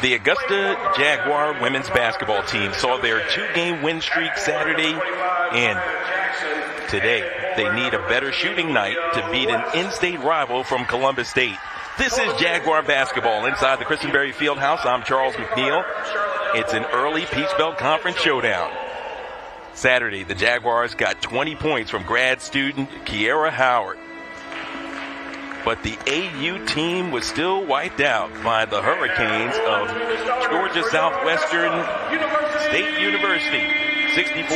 The Augusta Jaguar women's basketball team saw their 2-game win streak Saturday end. Today, they need a better shooting night to beat an in-state rival from Columbus State. This is Jaguar basketball inside the Christenberry Fieldhouse. I'm Charles McNeil. It's an early Peach Belt Conference showdown. Saturday, the Jaguars got 20 points from grad student Kiera Howard. But the AU team was still wiped out by the Hurricanes of Georgia Southwestern State University, 64-54.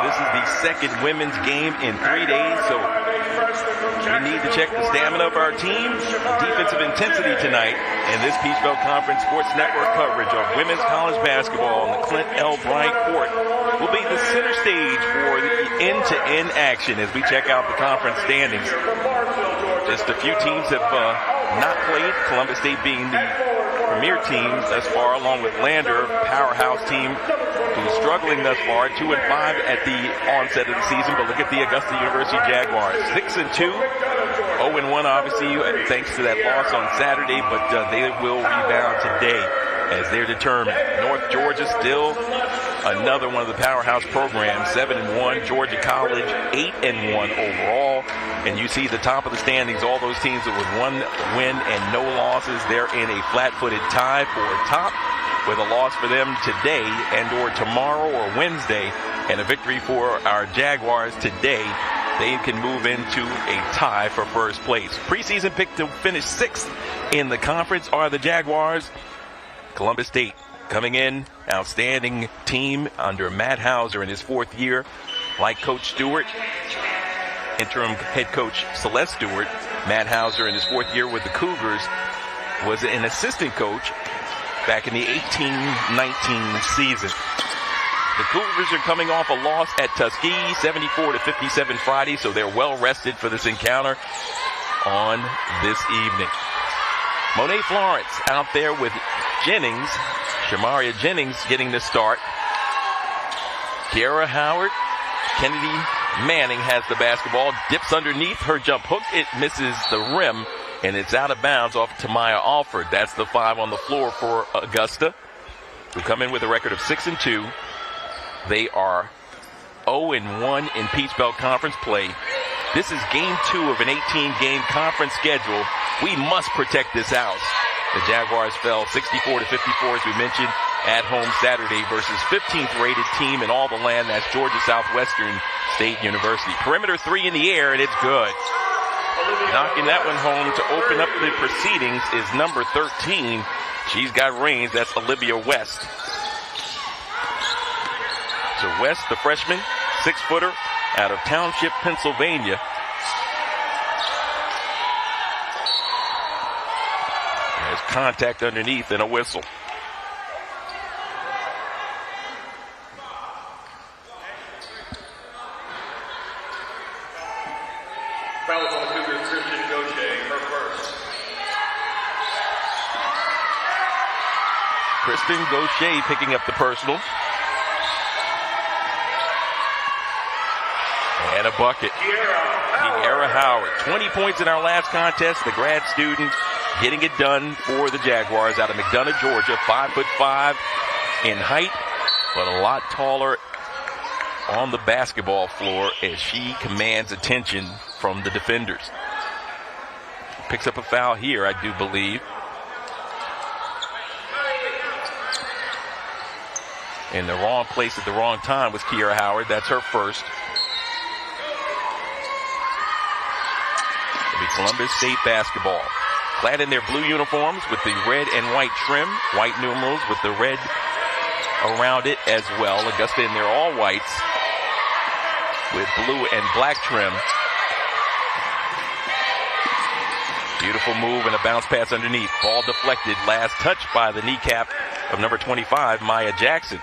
This is the second women's game in 3 days, so we need to check the stamina of our team. Defensive intensity tonight, and this Peach Belt Conference Sports Network coverage of women's college basketball on the Clint L. Bryant Court will be the center stage for the end-to-end action as we check out the conference standings. Just a few teams have not played, Columbus State being the premier team thus far, along with Lander, powerhouse team who's struggling thus far, 2-5 at the onset of the season. But look at the Augusta University Jaguars, 6-2, 0-1 obviously thanks to that loss on Saturday, but they will rebound today as they're determined. North Georgia still another one of the powerhouse programs, 7-1. Georgia College, 8-1 overall. And you see the top of the standings, all those teams with 1 win and no losses. They're in a flat-footed tie for top with a loss for them today and or tomorrow or Wednesday, and a victory for our Jaguars today. They can move into a tie for first place. Preseason pick to finish 6th in the conference are the Jaguars. Columbus State coming in, outstanding team under Matt Hauser in his 4th year. Like Coach Stewart, interim head coach Celeste Stewart, Matt Hauser in his 4th year with the Cougars was an assistant coach back in the 18-19 season. The Cougars are coming off a loss at Tuskegee, 74-57 Friday, so they're well rested for this encounter on this evening. Monet Florence out there with Jennings, Shamaria Jennings getting the start. Kiera Howard, Kennedy Manning has the basketball, dips underneath her jump hook. It misses the rim, and it's out of bounds off Tamaya Alford. That's the 5 on the floor for Augusta, who come in with a record of 6-2. They are 0-1 in Peach Belt Conference play. This is game 2 of an 18-game conference schedule. We must protect this house. The Jaguars fell 64-54, as we mentioned, at home Saturday versus 15th rated team in all the land. That's Georgia Southwestern State University. Perimeter 3 in the air, and it's good. Knocking that one home to open up the proceedings is number 13. She's got range. That's Olivia West. So West, the freshman, 6-footer out of Township, Pennsylvania. There's contact underneath and a whistle. Foul on the Cougars, Christian Gaucher, her first. Kristen Gaucher picking up the personal. And a bucket. Kiera Howard. 20 points in our last contest. The grad student getting it done for the Jaguars out of McDonough, Georgia. 5'5" in height, but a lot taller on the basketball floor as she commands attention from the defenders. Picks up a foul here, I do believe. In the wrong place at the wrong time was Kiera Howard. That's her first. It'll be Columbus State basketball. Clad in their blue uniforms with the red and white trim, white numerals with the red around it as well. Augusta in their all whites with blue and black trim. Beautiful move and a bounce pass underneath. Ball deflected. Last touch by the kneecap of number 25, Maya Jackson.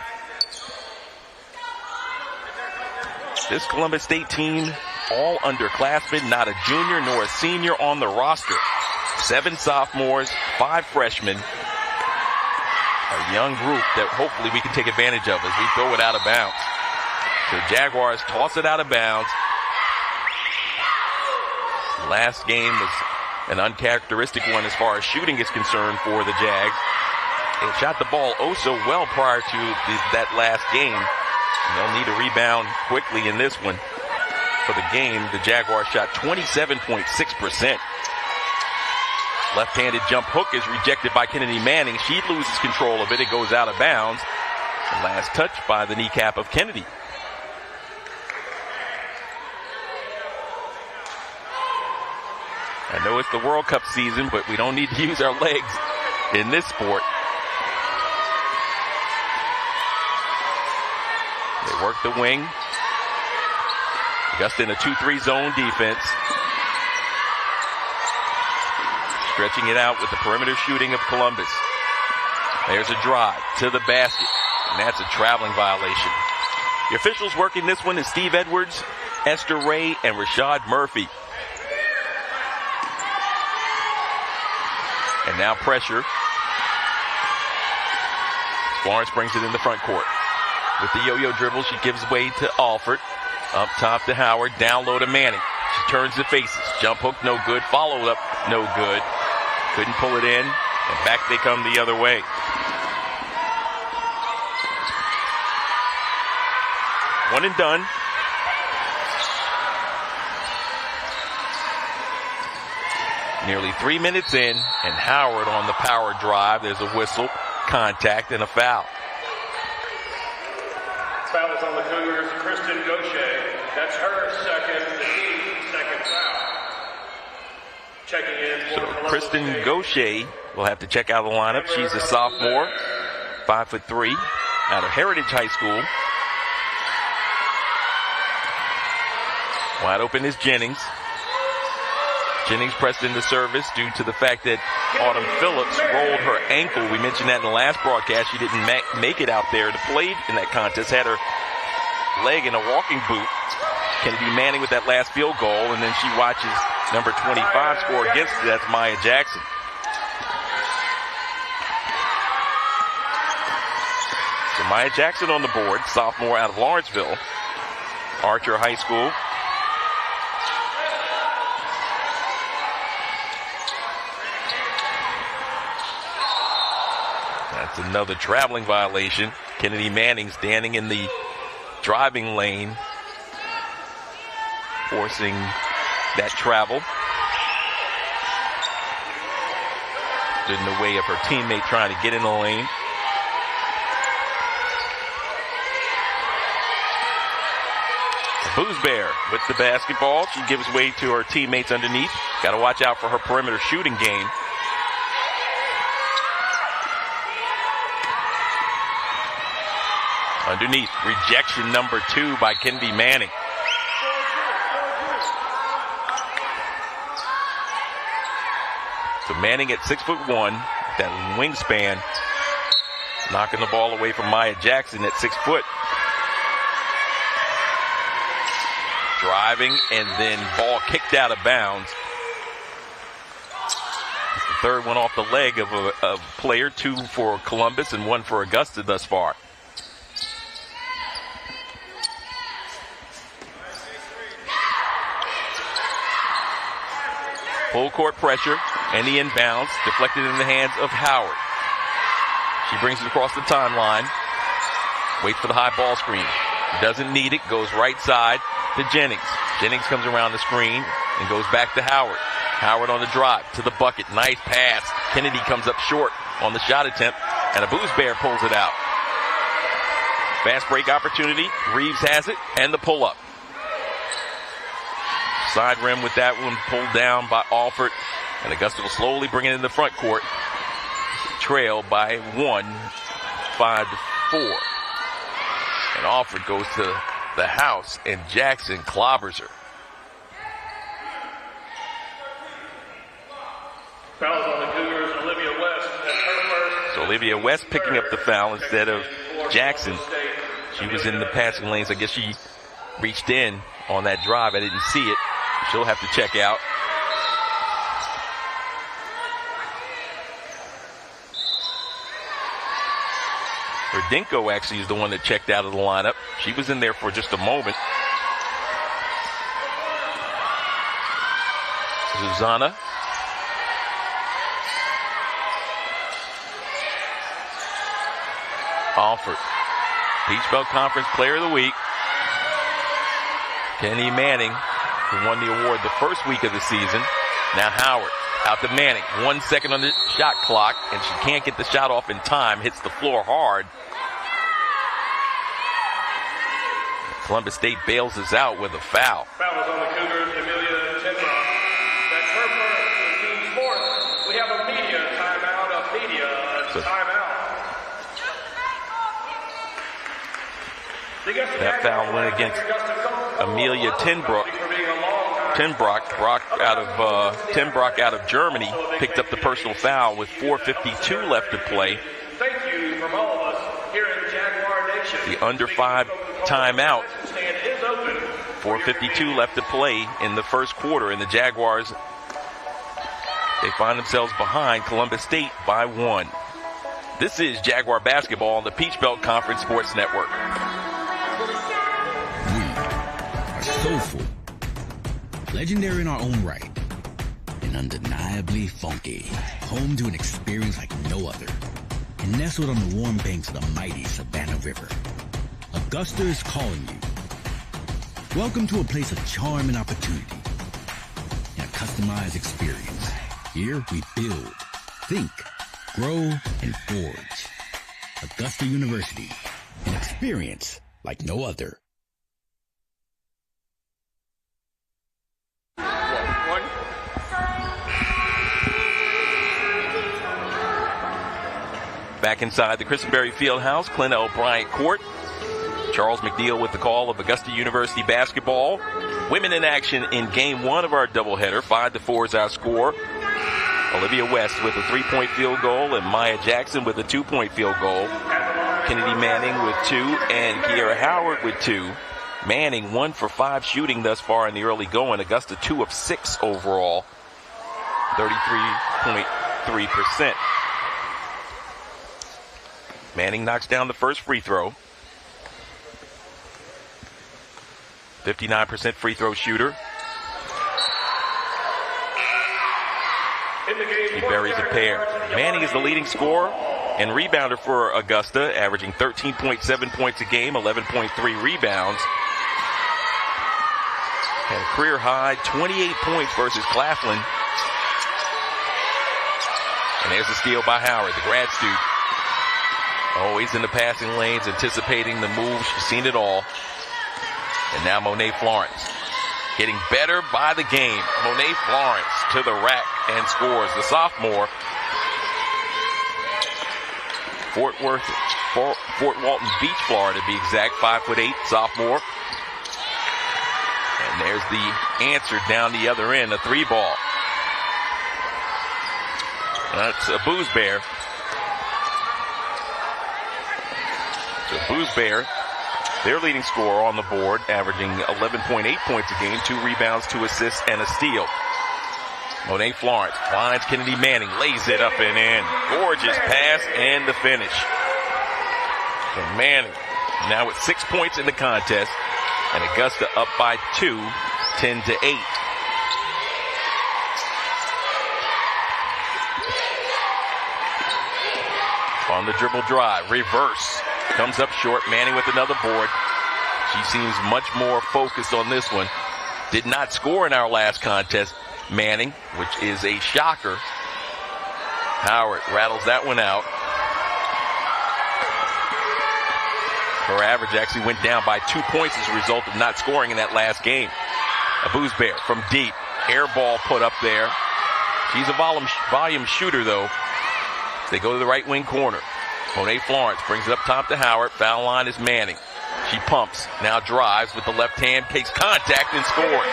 This Columbus State team, all underclassmen, not a junior nor a senior on the roster. 7 sophomores, 5 freshmen. A young group that hopefully we can take advantage of as we throw it out of bounds. The Jaguars toss it out of bounds. Last game was An uncharacteristic one as far as shooting is concerned for the Jags. They shot the ball oh so well prior to that last game. And they'll need a rebound quickly in this one. For the game, the Jaguars shot 27.6%. Left-handed jump hook is rejected by Kennedy Manning. She loses control of it. It goes out of bounds. The last touch by the kneecap of Kennedy. I know it's the World Cup season, but we don't need to use our legs in this sport. They work the wing. Augusta in a 2-3 zone defense. Stretching it out with the perimeter shooting of Columbus. There's a drive to the basket, and that's a traveling violation. The officials working this one is Steve Edwards, Esther Ray, and Rashad Murphy. And now pressure. Florence brings it in the front court. With the yo-yo dribble, she gives way to Alford. Up top to Howard, down low to Manning. She turns the faces. Jump hook, no good. Follow up, no good. Couldn't pull it in, and back they come the other way. One and done. Nearly 3 minutes in, and Howard on the power drive. There's a whistle, contact, and a foul. Foul is on the Cougars, Kristen Gaucher. That's her second, the team's second foul. Checking in. So Kristen Gaucher will have to check out the lineup. She's a sophomore, 5'3", out of Heritage High School. Wide open is Jennings. Jennings pressed into service due to the fact that Autumn Phillips rolled her ankle. We mentioned that in the last broadcast. She didn't make it out there to play in that contest. Had her leg in a walking boot. Kennedy Manning with that last field goal, and then she watches number 25 score against her. That's Maya Jackson. So Maya Jackson on the board, sophomore out of Lawrenceville, Archer High School. That's another traveling violation. Kennedy Manning standing in the driving lane, forcing that travel. Stood in the way of her teammate trying to get in the lane. Boozbear with the basketball. She gives way to her teammates underneath. Got to watch out for her perimeter shooting game. Underneath, rejection number 2 by Kennedy Manning. So Manning at 6'1", that wingspan, knocking the ball away from Maya Jackson at 6 foot. Driving and then ball kicked out of bounds. The third one off the leg of a player, 2 for Columbus and 1 for Augusta thus far. Full court pressure, and the inbounds deflected in the hands of Howard. She brings it across the timeline. Waits for the high ball screen. Doesn't need it, goes right side to Jennings. Jennings comes around the screen and goes back to Howard. Howard on the drive to the bucket. Nice pass. Kennedy comes up short on the shot attempt, and a Boozbear pulls it out. Fast break opportunity. Reeves has it, and the pull-up. Side rim with that one pulled down by Alford, and Augusta will slowly bring it in the front court. Trail by 1, 5-4. And Alford goes to the house, and Jackson clobbers her. Fouls on the Cougars, Olivia West. That's her first. So Olivia West picking up the foul instead of Jackson. She was in the passing lanes. I guess she reached in on that drive. I didn't see it. She'll have to check out. Verdinko actually is the one that checked out of the lineup. She was in there for just a moment. Susanna Alford, Peach Belt Conference Player of the Week. Kennedy Manning, who won the award the first week of the season. Now Howard, out to Manning. 1 second on the shot clock, and she can't get the shot off in time. Hits the floor hard. Columbus State bails us out with a foul. Foul is on the Cougars, Amelia Tenbrock. That's her first, the team's fourth. We have a media timeout, timeout. That foul went against Amelia Tenbrock out of Germany. Picked up the personal foul with 4:52 left to play. Thank you from all of us here in Jaguar Nation. The under 5 timeout. 4:52 left to play in the first quarter, and the Jaguars, they find themselves behind Columbus State by 1. This is Jaguar basketball on the Peach Belt Conference Sports Network. Soulful, legendary in our own right, and undeniably funky, home to an experience like no other, and nestled on the warm banks of the mighty Savannah River. Augusta is calling you. Welcome to a place of charm and opportunity, and a customized experience. Here we build, think, grow, and forge. Augusta University, an experience like no other. Back inside the Christenberry Fieldhouse, Clint L. Bryant Court. Charles McNeil with the call of Augusta University basketball. Women in action in game 1 of our doubleheader. 5-4 is our score. Olivia West with a 3-point field goal and Maya Jackson with a 2-point field goal. Kennedy Manning with 2 and Kiera Howard with 2. Manning 1 for 5 shooting thus far in the early going. Augusta 2 of 6 overall. 33.3%. Manning knocks down the first free throw. 59% free throw shooter. He buries a pair. Manning is the leading scorer and rebounder for Augusta, averaging 13.7 points a game, 11.3 rebounds. And a career high 28 points versus Claflin. And there's a steal by Howard, the grad student. Always in the passing lanes, anticipating the move. She's seen it all. And now Monet Florence getting better by the game. Monet Florence to the rack and scores. The sophomore. Fort Walton Beach, Florida to be exact. 5'8" sophomore. And there's the answer down the other end, a 3-ball. That's a Booze Bear. So Booze Bear, their leading scorer on the board, averaging 11.8 points a game, 2 rebounds, 2 assists, and a steal. Monet Florence finds Kennedy Manning, lays it up and in. Gorgeous pass and the finish. And Manning now with 6 points in the contest, and Augusta up by 2, 10-8. On the dribble drive, reverse. Comes up short. Manning with another board. She seems much more focused on this one. Did not score in our last contest, Manning, which is a shocker. Howard rattles that one out. Her average actually went down by 2 points as a result of not scoring in that last game. A Booze Bear from deep. Air ball put up there. She's a volume shooter, though. They go to the right wing corner. Monet Florence brings it up top to Howard. Foul line is Manning. She pumps, now drives with the left hand, takes contact and scores.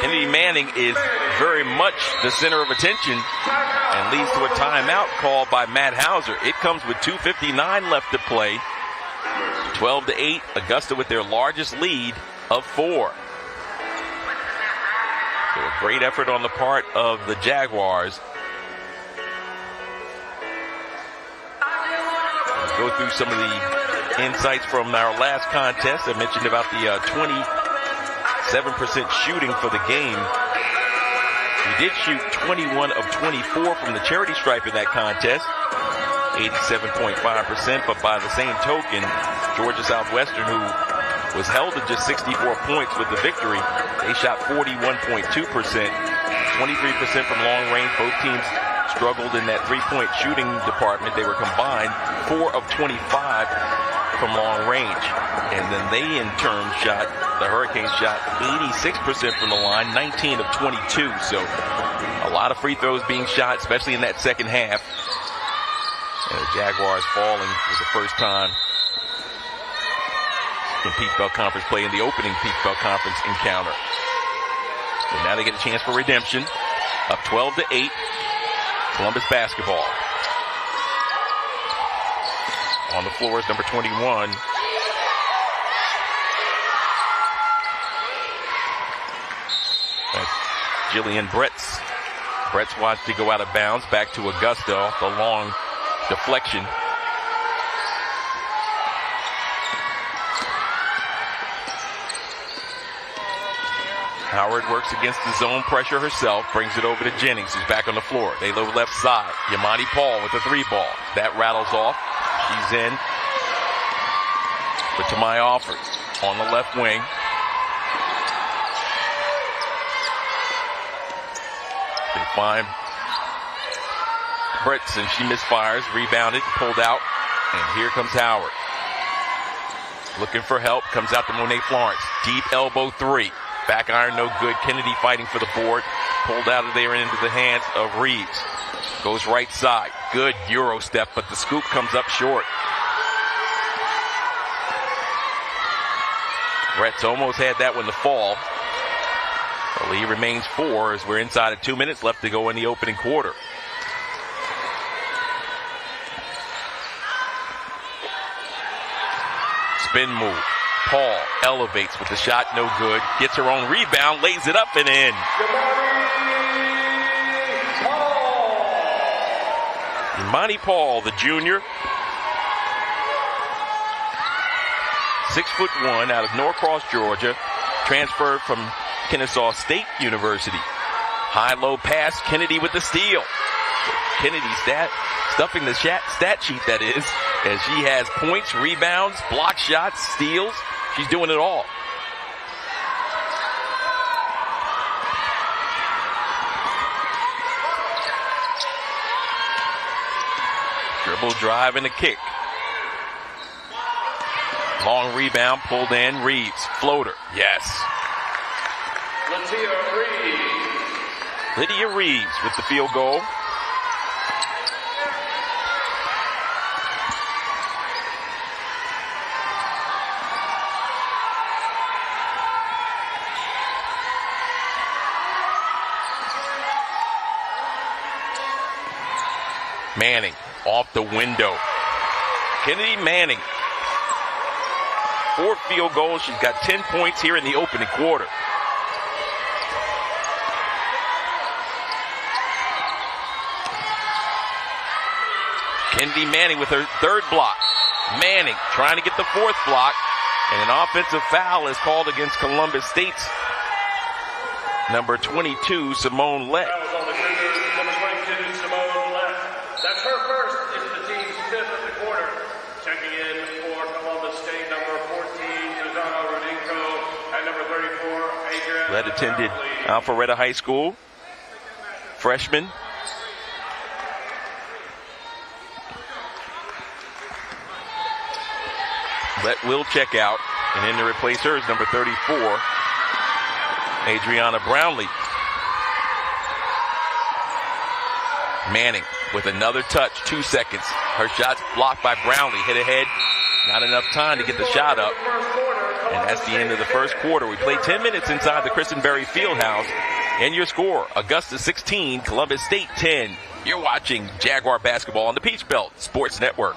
Kennedy Manning is very much the center of attention and leads to a timeout called by Matt Hauser. It comes with 2:59 left to play. 12-8, Augusta with their largest lead of 4. So a great effort on the part of the Jaguars. Go through some of the insights from our last contest. I mentioned about the 27% shooting for the game. We did shoot 21 of 24 from the charity stripe in that contest. 87.5%, but by the same token, Georgia Southwestern, who was held to just 64 points with the victory, they shot 41.2%, 23% from long range. Both teams struggled in that three-point shooting department. They were combined 4 of 25 from long range. And then they, in turn, the Hurricanes shot 86% from the line, 19 of 22. So a lot of free throws being shot, especially in that second half. And the Jaguars falling for the first time in Peach Belt Conference play in the opening Peach Belt Conference encounter. And now they get a chance for redemption. Up 12-8. Columbus basketball. On the floor is number 21. That's Jillian Bretz. Bretz watched to go out of bounds. Back to Augusta off the long deflection. Howard works against the zone pressure herself, brings it over to Jennings, who's back on the floor. They low left side. Yamani Paul with the 3-ball. That rattles off. She's in. But Tamai Alford on the left wing. They find Bretz, and she misfires, rebounded, pulled out, and here comes Howard. Looking for help, comes out to Monet Florence. Deep elbow 3. Back iron, no good. Kennedy fighting for the board. Pulled out of there and into the hands of Reeves. Goes right side. Good Euro step, but the scoop comes up short. Brett's almost had that one to fall. The lead remains 4 as we're inside of 2 minutes left to go in the opening quarter. Spin move. Paul elevates with the shot, no good. Gets her own rebound, lays it up and in. Imani Paul, the junior. 6'1" out of Norcross, Georgia. Transferred from Kennesaw State University. High-low pass, Kennedy with the steal. Kennedy stuffing the stat sheet, that is, as she has points, rebounds, block shots, steals. She's doing it all. Dribble, drive, and a kick. Long rebound, pulled in, Reeves. Floater, yes. Lydia Reeves with the field goal. Manning off the window. Kennedy Manning. 4 field goals. She's got 10 points here in the opening quarter. Kennedy Manning with her 3rd block. Manning trying to get the 4th block. And an offensive foul is called against Columbus State's number 22, Simone Lett. That's her first. It's the team's 5th of the quarter. Checking in for Columbus State, number 14, Susana Rodinko, and number 34, Adrian. Lett attended Alpharetta High School. Freshman. Lett will check out, and in to replace her is number 34, Adriana Brownlee. Manning with another touch, 2 seconds. Her shot's blocked by Brownlee. Hit ahead. Not enough time to get the shot up. And that's the end of the first quarter. We play 10 minutes inside the Christenberry Fieldhouse. And your score, Augusta 16, Columbus State 10. You're watching Jaguar basketball on the Peach Belt Sports Network.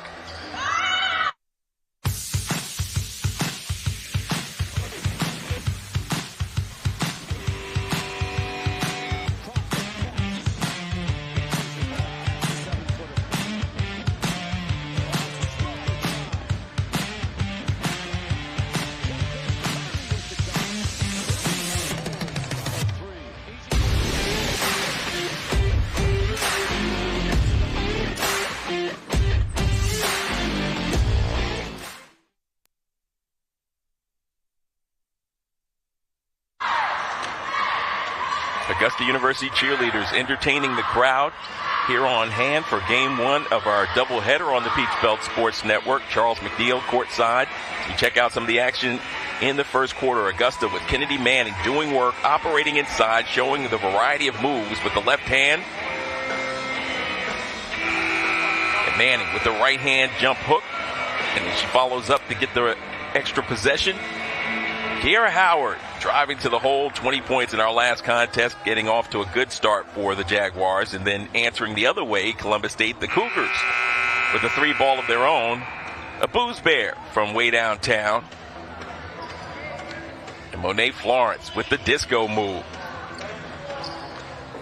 Augusta University cheerleaders entertaining the crowd here on hand for game one of our doubleheader on the Peach Belt Sports Network. Charles McNeil courtside. You check out some of the action in the first quarter. Augusta with Kennedy Manning doing work, operating inside, showing the variety of moves with the left hand. And Manning with the right hand jump hook. And then she follows up to get the extra possession. Kiera Howard driving to the hole, 20 points in our last contest, getting off to a good start for the Jaguars, and then answering the other way, Columbus State, the Cougars, with a 3-ball of their own. A Booze Bear from way downtown. And Monet Florence with the disco move.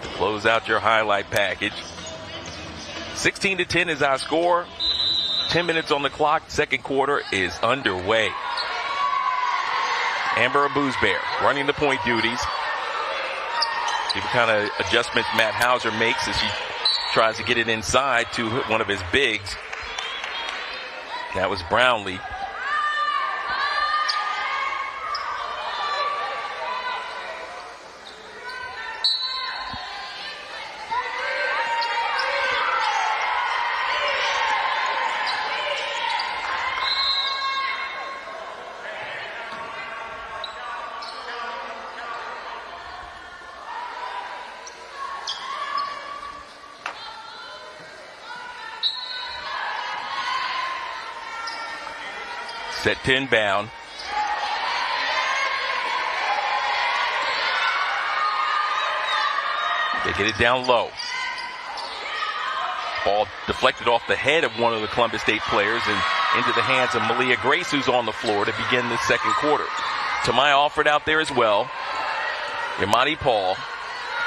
To close out your highlight package. 16-10 is our score. 10 minutes on the clock. Second quarter is underway. Amber Boozbear running the point duties. See what kind of adjustments Matt Hauser makes as she tries to get it inside to one of his bigs. That was Brownlee. Set 10 bound. They get it down low. Ball deflected off the head of one of the Columbus State players and into the hands of Malia Grace, who's on the floor to begin the second quarter. Tamai Alford out there as well. Imani Paul,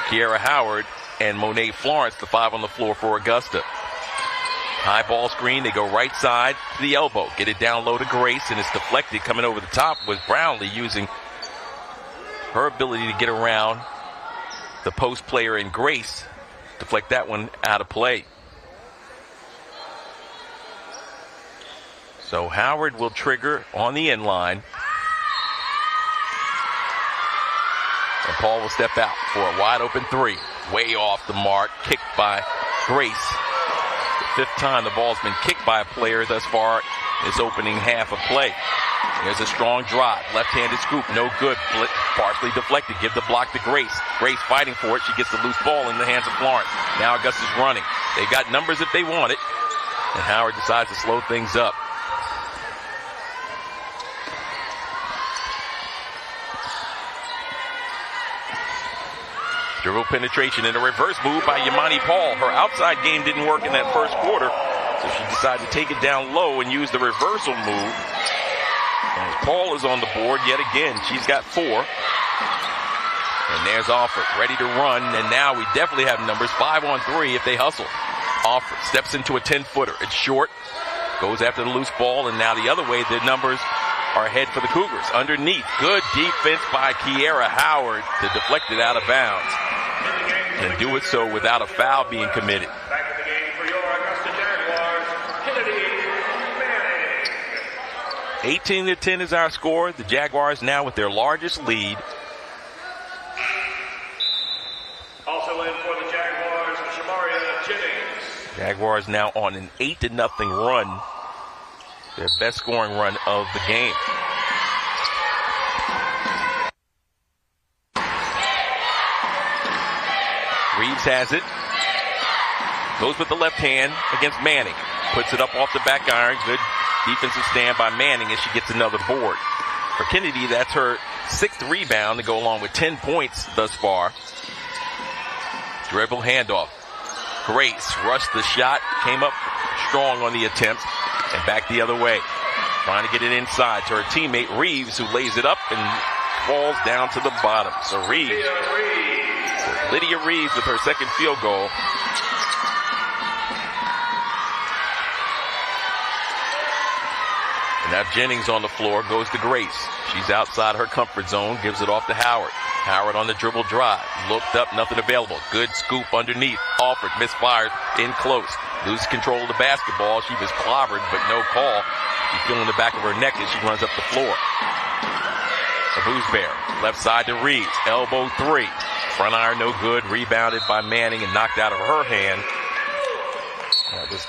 Kiera Howard, and Monet Florence, the 5 on the floor for Augusta. High ball screen, they go right side to the elbow. Get it down low to Grace, and it's deflected. Coming over the top was Brownlee, using her ability to get around the post player in Grace. Deflect that one out of play. So Howard will trigger on the end line. And Paul will step out for a wide open 3. Way off the mark, kicked by Grace. 5th time the ball's been kicked by a player thus far this opening half of play. There's a strong drive. Left-handed scoop. No good. Partially deflected. Give the block to Grace. Grace fighting for it. She gets the loose ball in the hands of Florence. Now Augusta's running. They've got numbers if they want it. And Howard decides to slow things up. Dribble penetration and a reverse move by Yamani Paul. Her outside game didn't work in that first quarter, so she decided to take it down low and use the reversal move. And Paul is on the board yet again. She's got 4. And there's Alford ready to run, and now we definitely have numbers 5 on 3 if they hustle. Alford steps into a 10-footer. It's short, goes after the loose ball, and now the other way, the numbers are ahead for the Cougars. Underneath, good defense by Kiera Howard to deflect it out of bounds. And do it so without a foul being committed. Back in the game for your Augusta Jaguars, Kennedy Manning. 18-10 is our score. The Jaguars now with their largest lead. Also in for the Jaguars, Shamaria Jennings. Jaguars now on an 8-0 run. Their best scoring run of the game. Reeves has it. Goes with the left hand against Manning. Puts it up off the back iron. Good defensive stand by Manning as she gets another board. For Kennedy, that's her 6th rebound to go along with 10 points thus far. Dribble handoff. Grace rushed the shot. Came up strong on the attempt. And back the other way. Trying to get it inside to her teammate Reeves, who lays it up and falls down to the bottom. So Lydia Reeves with her 2nd field goal. And now Jennings on the floor, goes to Grace. She's outside her comfort zone, gives it off to Howard. Howard on the dribble drive. Looked up, nothing available. Good scoop underneath. Alford misfires in close. Loses control of the basketball. She was clobbered, but no call. She's feeling the back of her neck as she runs up the floor. A Booze Bear. Left side to Reeves. Elbow 3. Front iron no good. Rebounded by Manning and knocked out of her hand. That was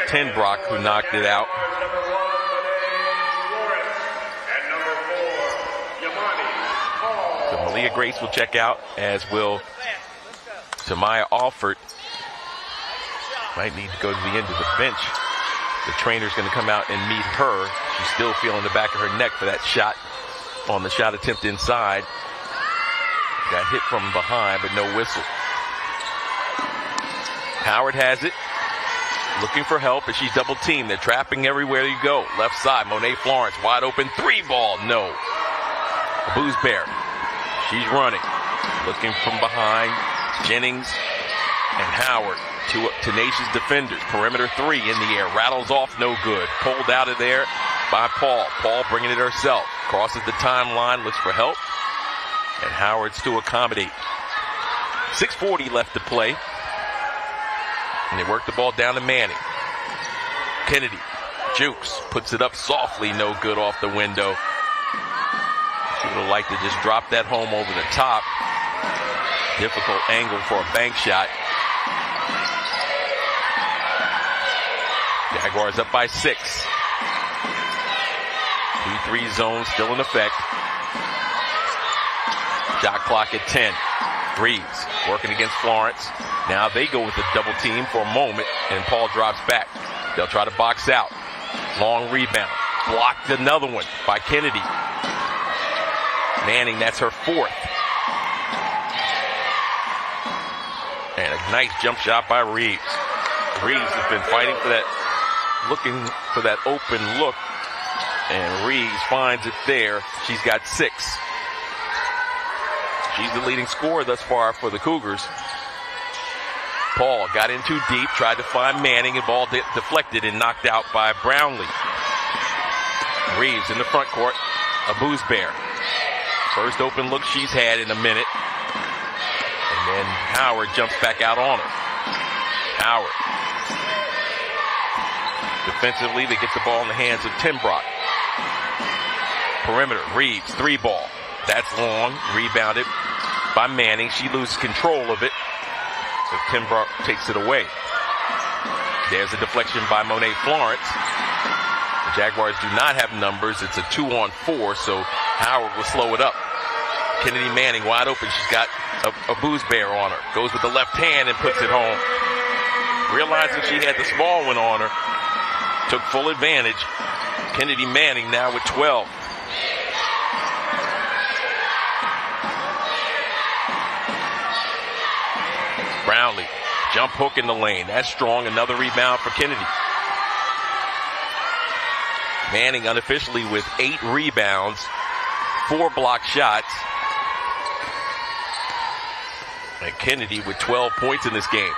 Tenbrock who knocked it out. So Malia Grace will check out, as will Tamaya Alford. Might need to go to the end of the bench. The trainer's going to come out and meet her. She's still feeling the back of her neck for that shot on the shot attempt inside. Got hit from behind, but no whistle. Howard has it. Looking for help as she's double teamed. They're trapping everywhere you go. Left side, Monet Florence, wide open, 3-ball, no. Boozbear, she's running. Looking from behind, Jennings and Howard. Two tenacious defenders. Perimeter 3 in the air. Rattles off, no good. Pulled out of there by Paul. Paul bringing it herself. Crosses the timeline, looks for help. And Howard's to accommodate. 6:40 left to play. And they work the ball down to Manning. Kennedy jukes, puts it up softly, no good off the window. She would have liked to just drop that home over the top. Difficult angle for a bank shot. Jaguars up by 6. 2-3 zone still in effect. Shot clock at 10. Reeves working against Florence. Now they go with the double team for a moment, and Paul drops back. They'll try to box out. Long rebound. Blocked another one by Kennedy. Manning, that's her 4th. And a nice jump shot by Reeves. Reeves has been fighting for that, looking for that open look, and Reeves finds it there. She's got 6. She's the leading scorer thus far for the Cougars. Paul got in too deep, tried to find Manning, and ball deflected and knocked out by Brownlee. Reeves in the front court, a Boozbear. First open look she's had in a minute. And then Howard jumps back out on her. Howard. Defensively, they get the ball in the hands of Tenbrock. Perimeter, Reeves, 3-ball. That's long, rebounded by Manning. She loses control of it. So Tenbrock takes it away. There's a deflection by Monet Florence. The Jaguars do not have numbers. It's a 2-on-4, so Howard will slow it up. Kennedy Manning wide open. She's got a Boozbear on her. Goes with the left hand and puts it home. Realizing she had the small one on her. Took full advantage. Kennedy Manning now with 12. Brownlee, jump hook in the lane. That's strong. Another rebound for Kennedy. Manning unofficially with 8 rebounds, 4 block shots. And Kennedy with 12 points in this game.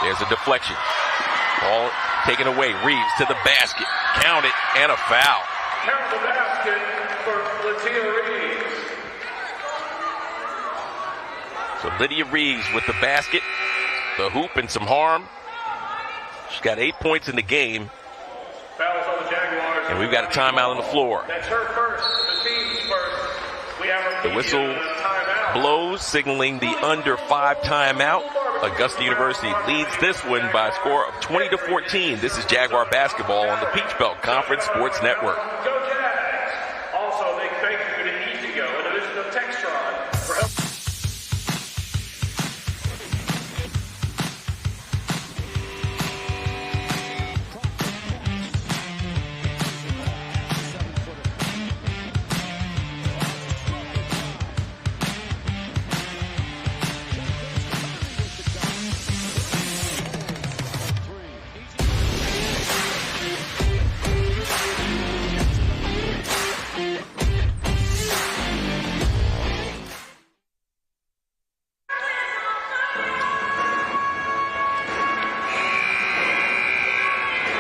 There's a deflection. Ball taken away. Reeves to the basket. Count it, and a foul. Count the basket for Lydia Reeves. So Lydia Reeves with the basket, the hoop, and some harm. She's got 8 points in the game. Fouls on the Jaguars. And we've got a timeout on the floor. That's her first, the team's first. We have a The whistle timeout. blows, signaling the under 5 timeout. Augusta University leads this one by a score of 20-14. This is Jaguar basketball on the Peach Belt Conference Sports Network. Go Jags! Also, a big thank you to Easygo, a division of Textron, for helping.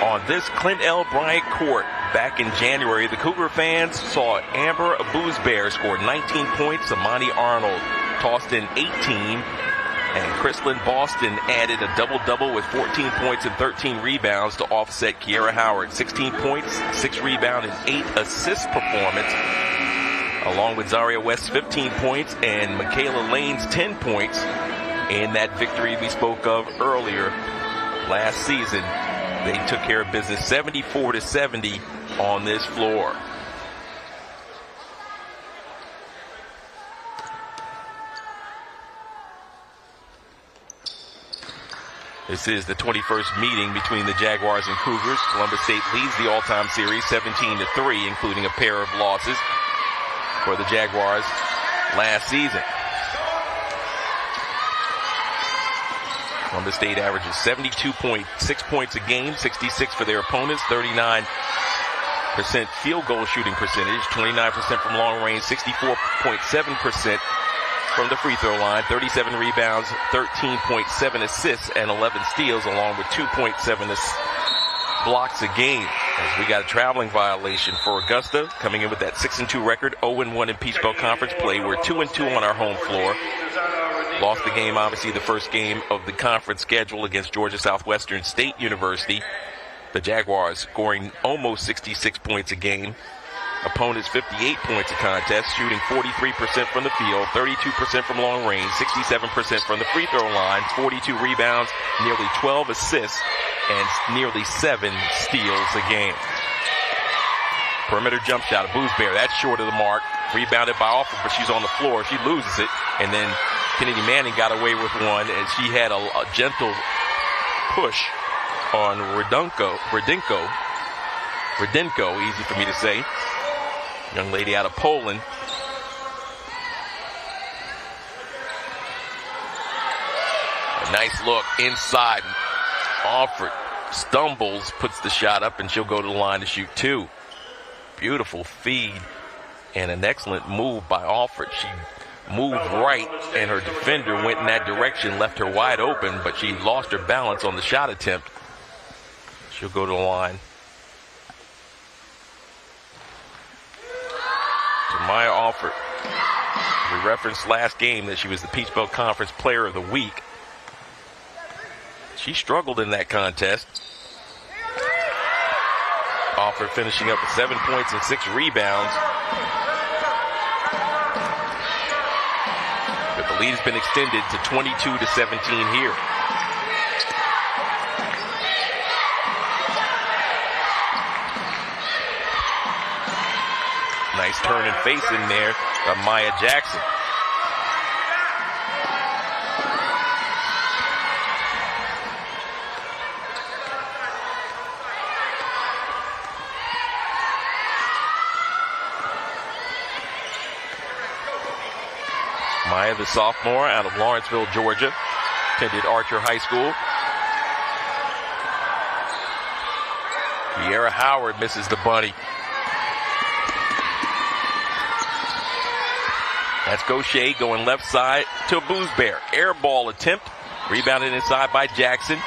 On this Clint L. Bryant court back in January, the Cougar fans saw Amber Boozbear score 19 points. Amani Arnold tossed in 18. And Chrislyn Boston added a double-double with 14 points and 13 rebounds to offset Kiera Howard. 16 points, 6 rebound, and 8 assist performance, along with Zaria West's 15 points and Michaela Lane's 10 points in that victory we spoke of earlier last season. They took care of business 74-70 on this floor. This is the 21st meeting between the Jaguars and Cougars. Columbus State leads the all-time series 17-3, including a pair of losses for the Jaguars last season. Columbus State averages 72.6 points a game, 66 for their opponents, 39% field goal shooting percentage, 29% from long range, 64.7% from the free throw line, 37 rebounds, 13.7 assists, and 11 steals, along with 2.7 blocks a game. As we got a traveling violation for Augusta, coming in with that 6-2 record, 0-1 in Peach Belt Conference play. We're 2-2 on our home floor. Lost the game, obviously, the first game of the conference schedule against Georgia Southwestern State University. The Jaguars scoring almost 66 points a game. Opponents 58 points a contest, shooting 43% from the field, 32% from long range, 67% from the free throw line, 42 rebounds, nearly 12 assists, and nearly 7 steals a game. Perimeter jump shot of Boozbear, that's short of the mark. Rebounded by Alford, but she's on the floor. She loses it, and then Kennedy Manning got away with one, and she had a gentle push on Redenko, easy for me to say. Young lady out of Poland. A nice look inside. Alford stumbles, puts the shot up, and she'll go to the line to shoot 2. Beautiful feed and an excellent move by Alford. She moved right, and her defender went in that direction, left her wide open, but she lost her balance on the shot attempt. She'll go to the line. Maya Alford. We referenced last game that she was the Peach Belt Conference Player of the Week. She struggled in that contest. Alford finishing up with 7 points and 6 rebounds. But the lead has been extended to 22-17 here. Nice turn and face in there by Maya Jackson. Maya, the sophomore out of Lawrenceville, Georgia, attended Archer High School. Kiera Howard misses the bunny. That's Gaucher going left side to Boozbear. Air ball attempt. Rebounded inside by Jackson.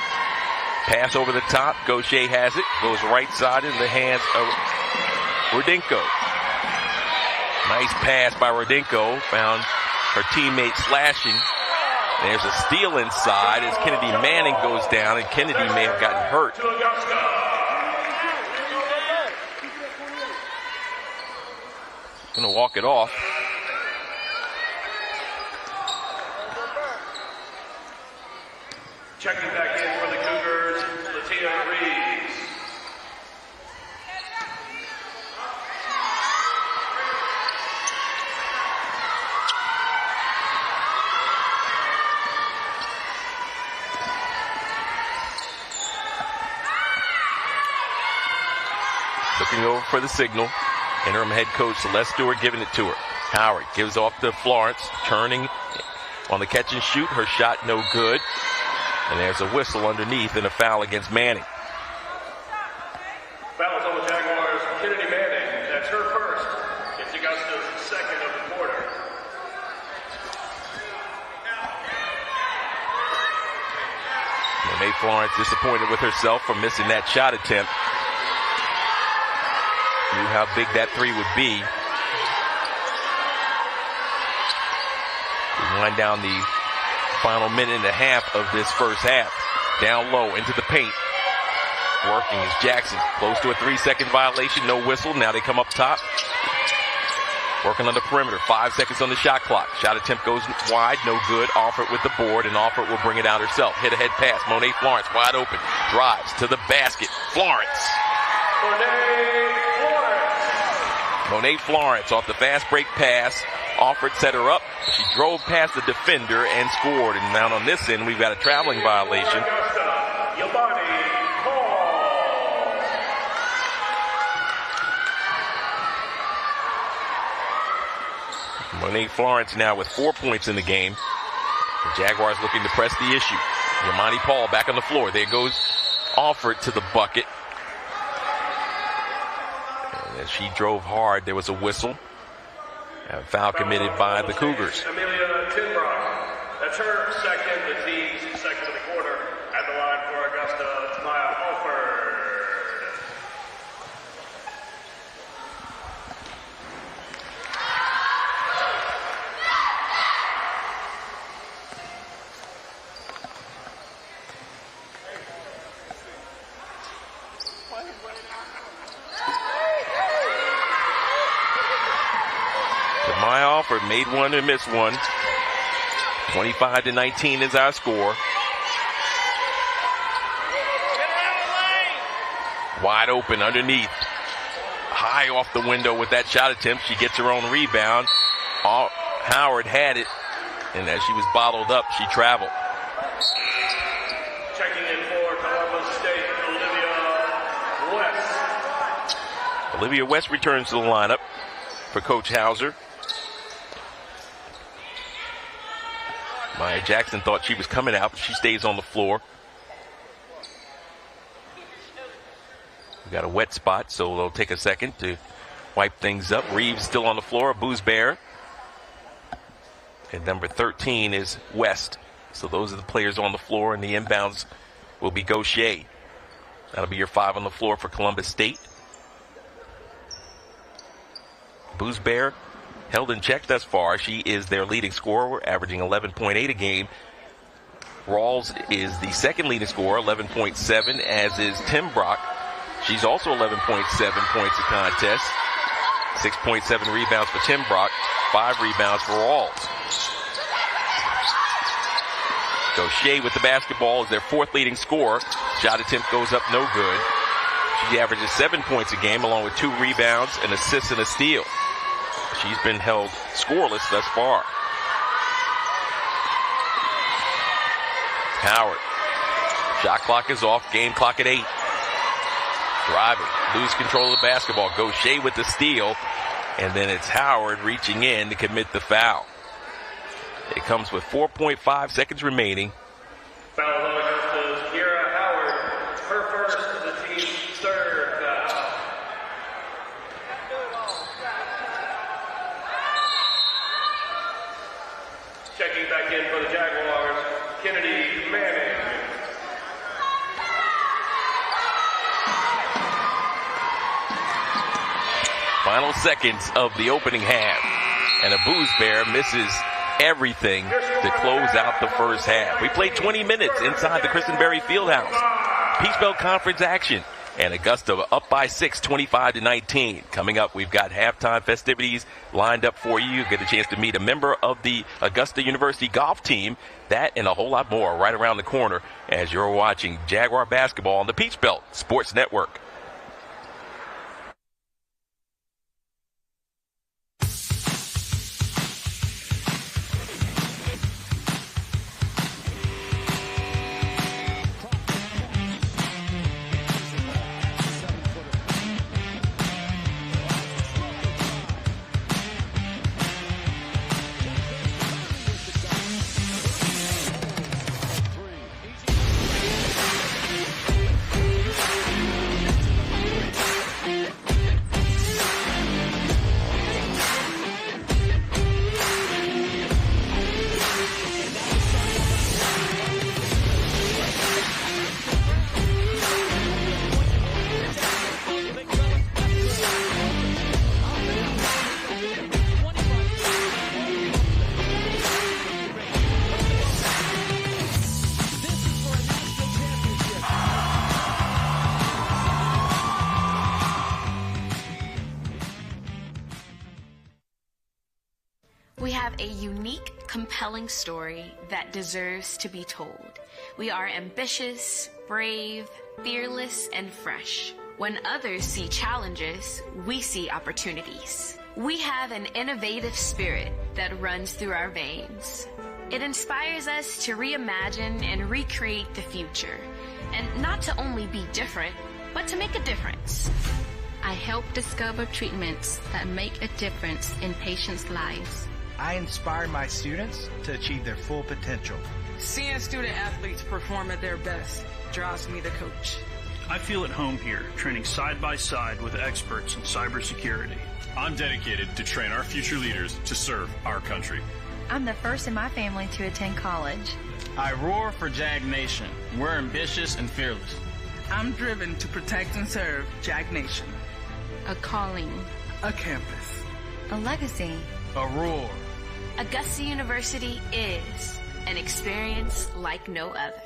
Pass over the top. Gaucher has it. Goes right side in the hands of Rudenko. Nice pass by Rudenko. Found her teammate slashing. There's a steal inside as Kennedy Manning goes down, and Kennedy may have gotten hurt. Gonna walk it off. Checking back in for the Cougars, Latia Reeves. Looking over for the signal. Interim head coach Celeste Stewart giving it to her. Howard gives off to Florence, turning on the catch and shoot. Her shot no good. And there's a whistle underneath and a foul against Manning. Fouls on the Jaguars, Kennedy Manning. That's her first. It's Augusta's second of the quarter. Monet Florence disappointed with herself for missing that shot attempt. Knew how big that three would be. We wind down the Final minute and a half of this first half. Down low into the paint. Working is Jackson. Close to a 3-second violation. No whistle. Now they come up top. Working on the perimeter. 5 seconds on the shot clock. Shot attempt goes wide. No good. Alford with the board, and Alford will bring it out herself. Hit ahead pass. Monet Florence wide open. Drives to the basket. Florence. Monet Florence off the fast break pass. Alford set her up. She drove past the defender and scored. And now on this end, we've got a traveling violation. Monet Florence now with 4 points in the game. The Jaguars looking to press the issue. Yamani Paul back on the floor. There goes Alford to the bucket. And as she drove hard, there was a whistle. A foul committed by the Cougars. Amelia Tinbrock. That's her second, the team's second of the quarter. At the line for Augusta, Maya Alford. Maya Alford made one and missed one. 25-19 is our score. Wide open underneath. High off the window with that shot attempt. She gets her own rebound. Howard had it, and as she was bottled up, she traveled. Checking in for Columbus State, Olivia West. Olivia West returns to the lineup for Coach Hauser. Maya Jackson thought she was coming out, but she stays on the floor. We got a wet spot, so it'll take a second to wipe things up. Reeves still on the floor. Booze Bear. And number 13 is West. So those are the players on the floor, and the inbounds will be Gaucher. That'll be your 5 on the floor for Columbus State. Booze Bear held in check thus far. She is their leading scorer, averaging 11.8 a game. Rawls is the second leading scorer, 11.7, as is Tim Brock. She's also 11.7 points a contest. 6.7 rebounds for Tim Brock, 5 rebounds for Rawls. Gaucher with the basketball is their 4th leading scorer. Shot attempt goes up no good. She averages 7 points a game, along with 2 rebounds, an assist, and a steal. She's been held scoreless thus far. Howard. Shot clock is off. Game clock at 8. Driving. Lose control of the basketball. Gaucher with the steal. And then it's Howard reaching in to commit the foul. It comes with 4.5 seconds remaining. Foul on Augusta's Kiera Howard. Her first, the team's 3rd foul. Checking back in for the Jaguars, Kennedy Manning. Final seconds of the opening half. And a Booze Bear misses everything to close out the first half. We played 20 minutes inside the Kristen Berry Fieldhouse. Peach Belt Conference action. And Augusta up by 6, 25-19. Coming up, we've got halftime festivities lined up for you. You'll get a chance to meet a member of the Augusta University golf team. That and a whole lot more right around the corner as you're watching Jaguar basketball on the Peach Belt Sports Network. compelling story that deserves to be told. We are ambitious, brave, fearless, and fresh. When others see challenges, we see opportunities. We have an innovative spirit that runs through our veins. It inspires us to reimagine and recreate the future, and not to only be different, but to make a difference. I help discover treatments that make a difference in patients' lives. I inspire my students to achieve their full potential. Seeing student athletes perform at their best drives me the coach. I feel at home here, training side by side with experts in cybersecurity. I'm dedicated to train our future leaders to serve our country. I'm the first in my family to attend college. I roar for Jag Nation. We're ambitious and fearless. I'm driven to protect and serve Jag Nation. A calling. A campus. A legacy. A roar. Augusta University is an experience like no other.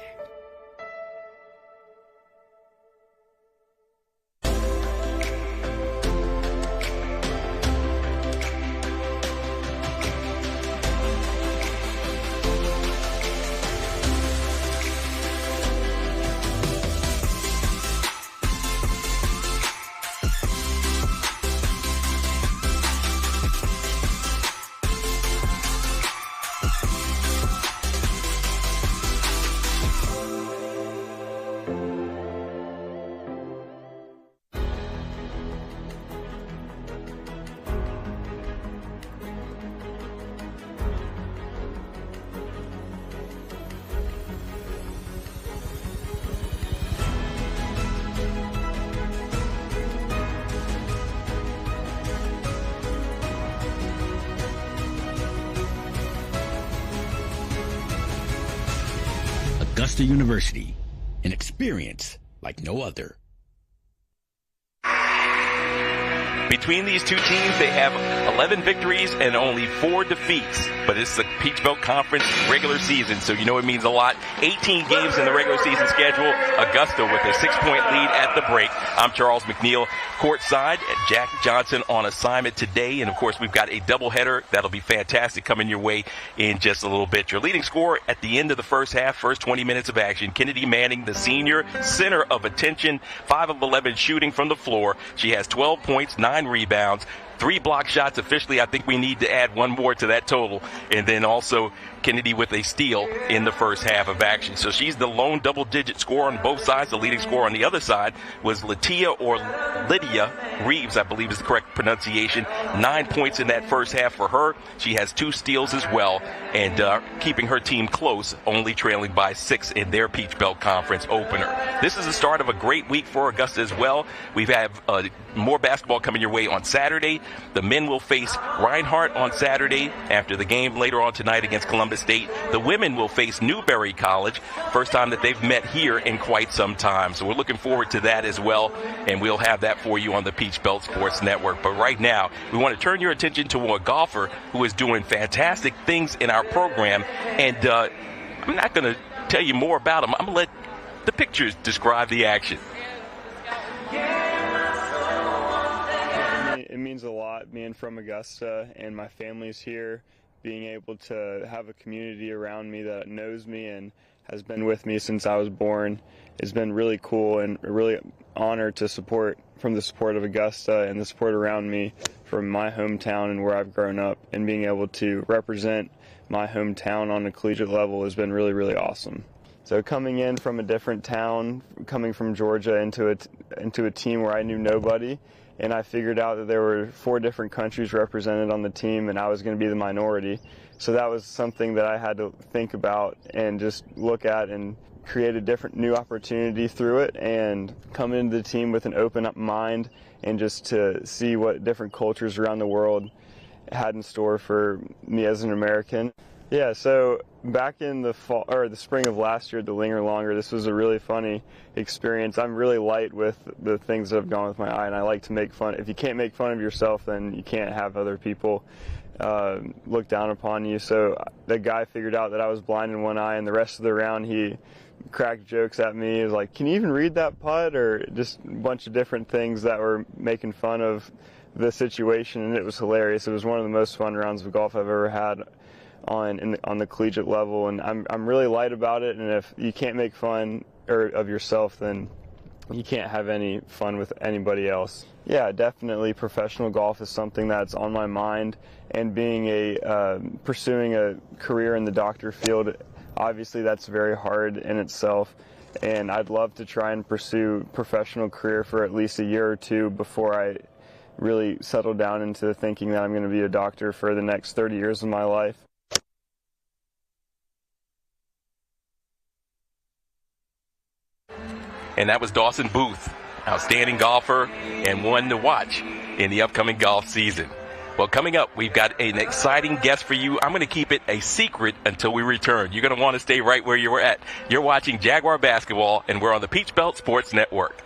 Augusta University, an experience like no other. Between these two teams, they have 11 victories and only 4 defeats. But it's the Peach Belt Conference regular season, so you know it means a lot. 18 games in the regular season schedule. Augusta with a 6-point lead at the break. I'm Charles McNeil, courtside. Jack Johnson on assignment today. And, of course, we've got a doubleheader. That'll be fantastic coming your way in just a little bit. Your leading scorer at the end of the first half, first 20 minutes of action, Kennedy Manning, the senior, center of attention, 5 of 11 shooting from the floor. She has 12 points, 9 rebounds, 3 block shots. Officially, I think we need to add 1 more to that total. And then also Kennedy with a steal in the first half of action. So she's the lone double-digit scorer on both sides. The leading scorer on the other side was Lydia Reeves, I believe is the correct pronunciation. 9 points in that first half for her. She has 2 steals as well, and keeping her team close, only trailing by 6 in their Peach Belt Conference opener. This is the start of a great week for Augusta as well. We have more basketball coming your way on Saturday. The men will face Reinhardt on Saturday after the game later on tonight against Columbus State. The women will face Newberry College. First time that they've met here in quite some time. So we're looking forward to that as well, and we'll have that for you on the Peach Belt Sports Network. But right now, we want to turn your attention to a golfer who is doing fantastic things in our program. And I'm not going to tell you more about him. I'm going to let the pictures describe the action. It means a lot being from Augusta and my family's here, being able to have a community around me that knows me and has been with me since I was born. It's been really cool and a really honor to support from the support of Augusta and the support around me from my hometown and where I've grown up, and being able to represent my hometown on a collegiate level has been really, really awesome. So coming in from a different town, coming from Georgia into a team where I knew nobody, and I figured out that there were 4 different countries represented on the team, and I was going to be the minority. So that was something that I had to think about and just look at and create a different new opportunity through it, and come into the team with an open up mind and just to see what different cultures around the world had in store for me as an American. Yeah, so back in the fall or the spring of last year at the Linger Longer, this was a really funny experience. I'm really light with the things that have gone with my eye, and I like to make fun. If you can't make fun of yourself, then you can't have other people look down upon you. So the guy figured out that I was blind in one eye, and the rest of the round he cracked jokes at me. He was like, "Can you even read that putt?" Or just a bunch of different things that were making fun of the situation, and it was hilarious. It was one of the most fun rounds of golf I've ever had on the collegiate level, and I'm really light about it. And if you can't make fun of yourself, then you can't have any fun with anybody else. Yeah, definitely professional golf is something that's on my mind, and pursuing a career in the doctor field, obviously that's very hard in itself, and I'd love to try and pursue a professional career for at least a year or two before I really settle down into thinking that I'm going to be a doctor for the next 30 years of my life. And that was Dawson Booth, outstanding golfer and one to watch in the upcoming golf season. Well, coming up, we've got an exciting guest for you. I'm going to keep it a secret until we return. You're going to want to stay right where you're at. You're watching Jaguar Basketball, and we're on the Peach Belt Sports Network.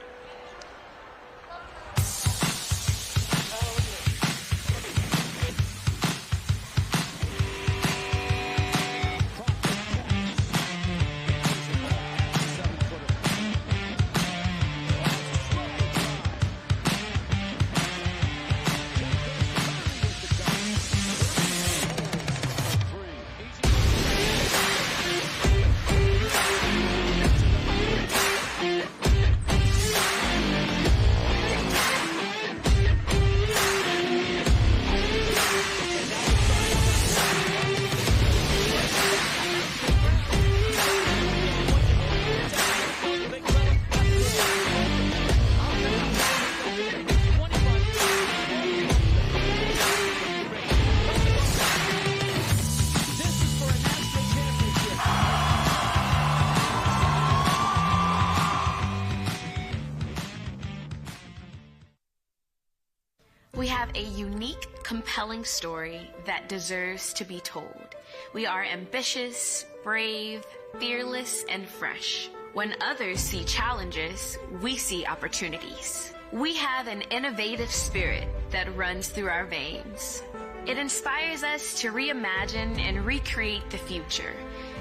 We have a unique, compelling story that deserves to be told. We are ambitious, brave, fearless, and fresh. When others see challenges, we see opportunities. We have an innovative spirit that runs through our veins. It inspires us to reimagine and recreate the future,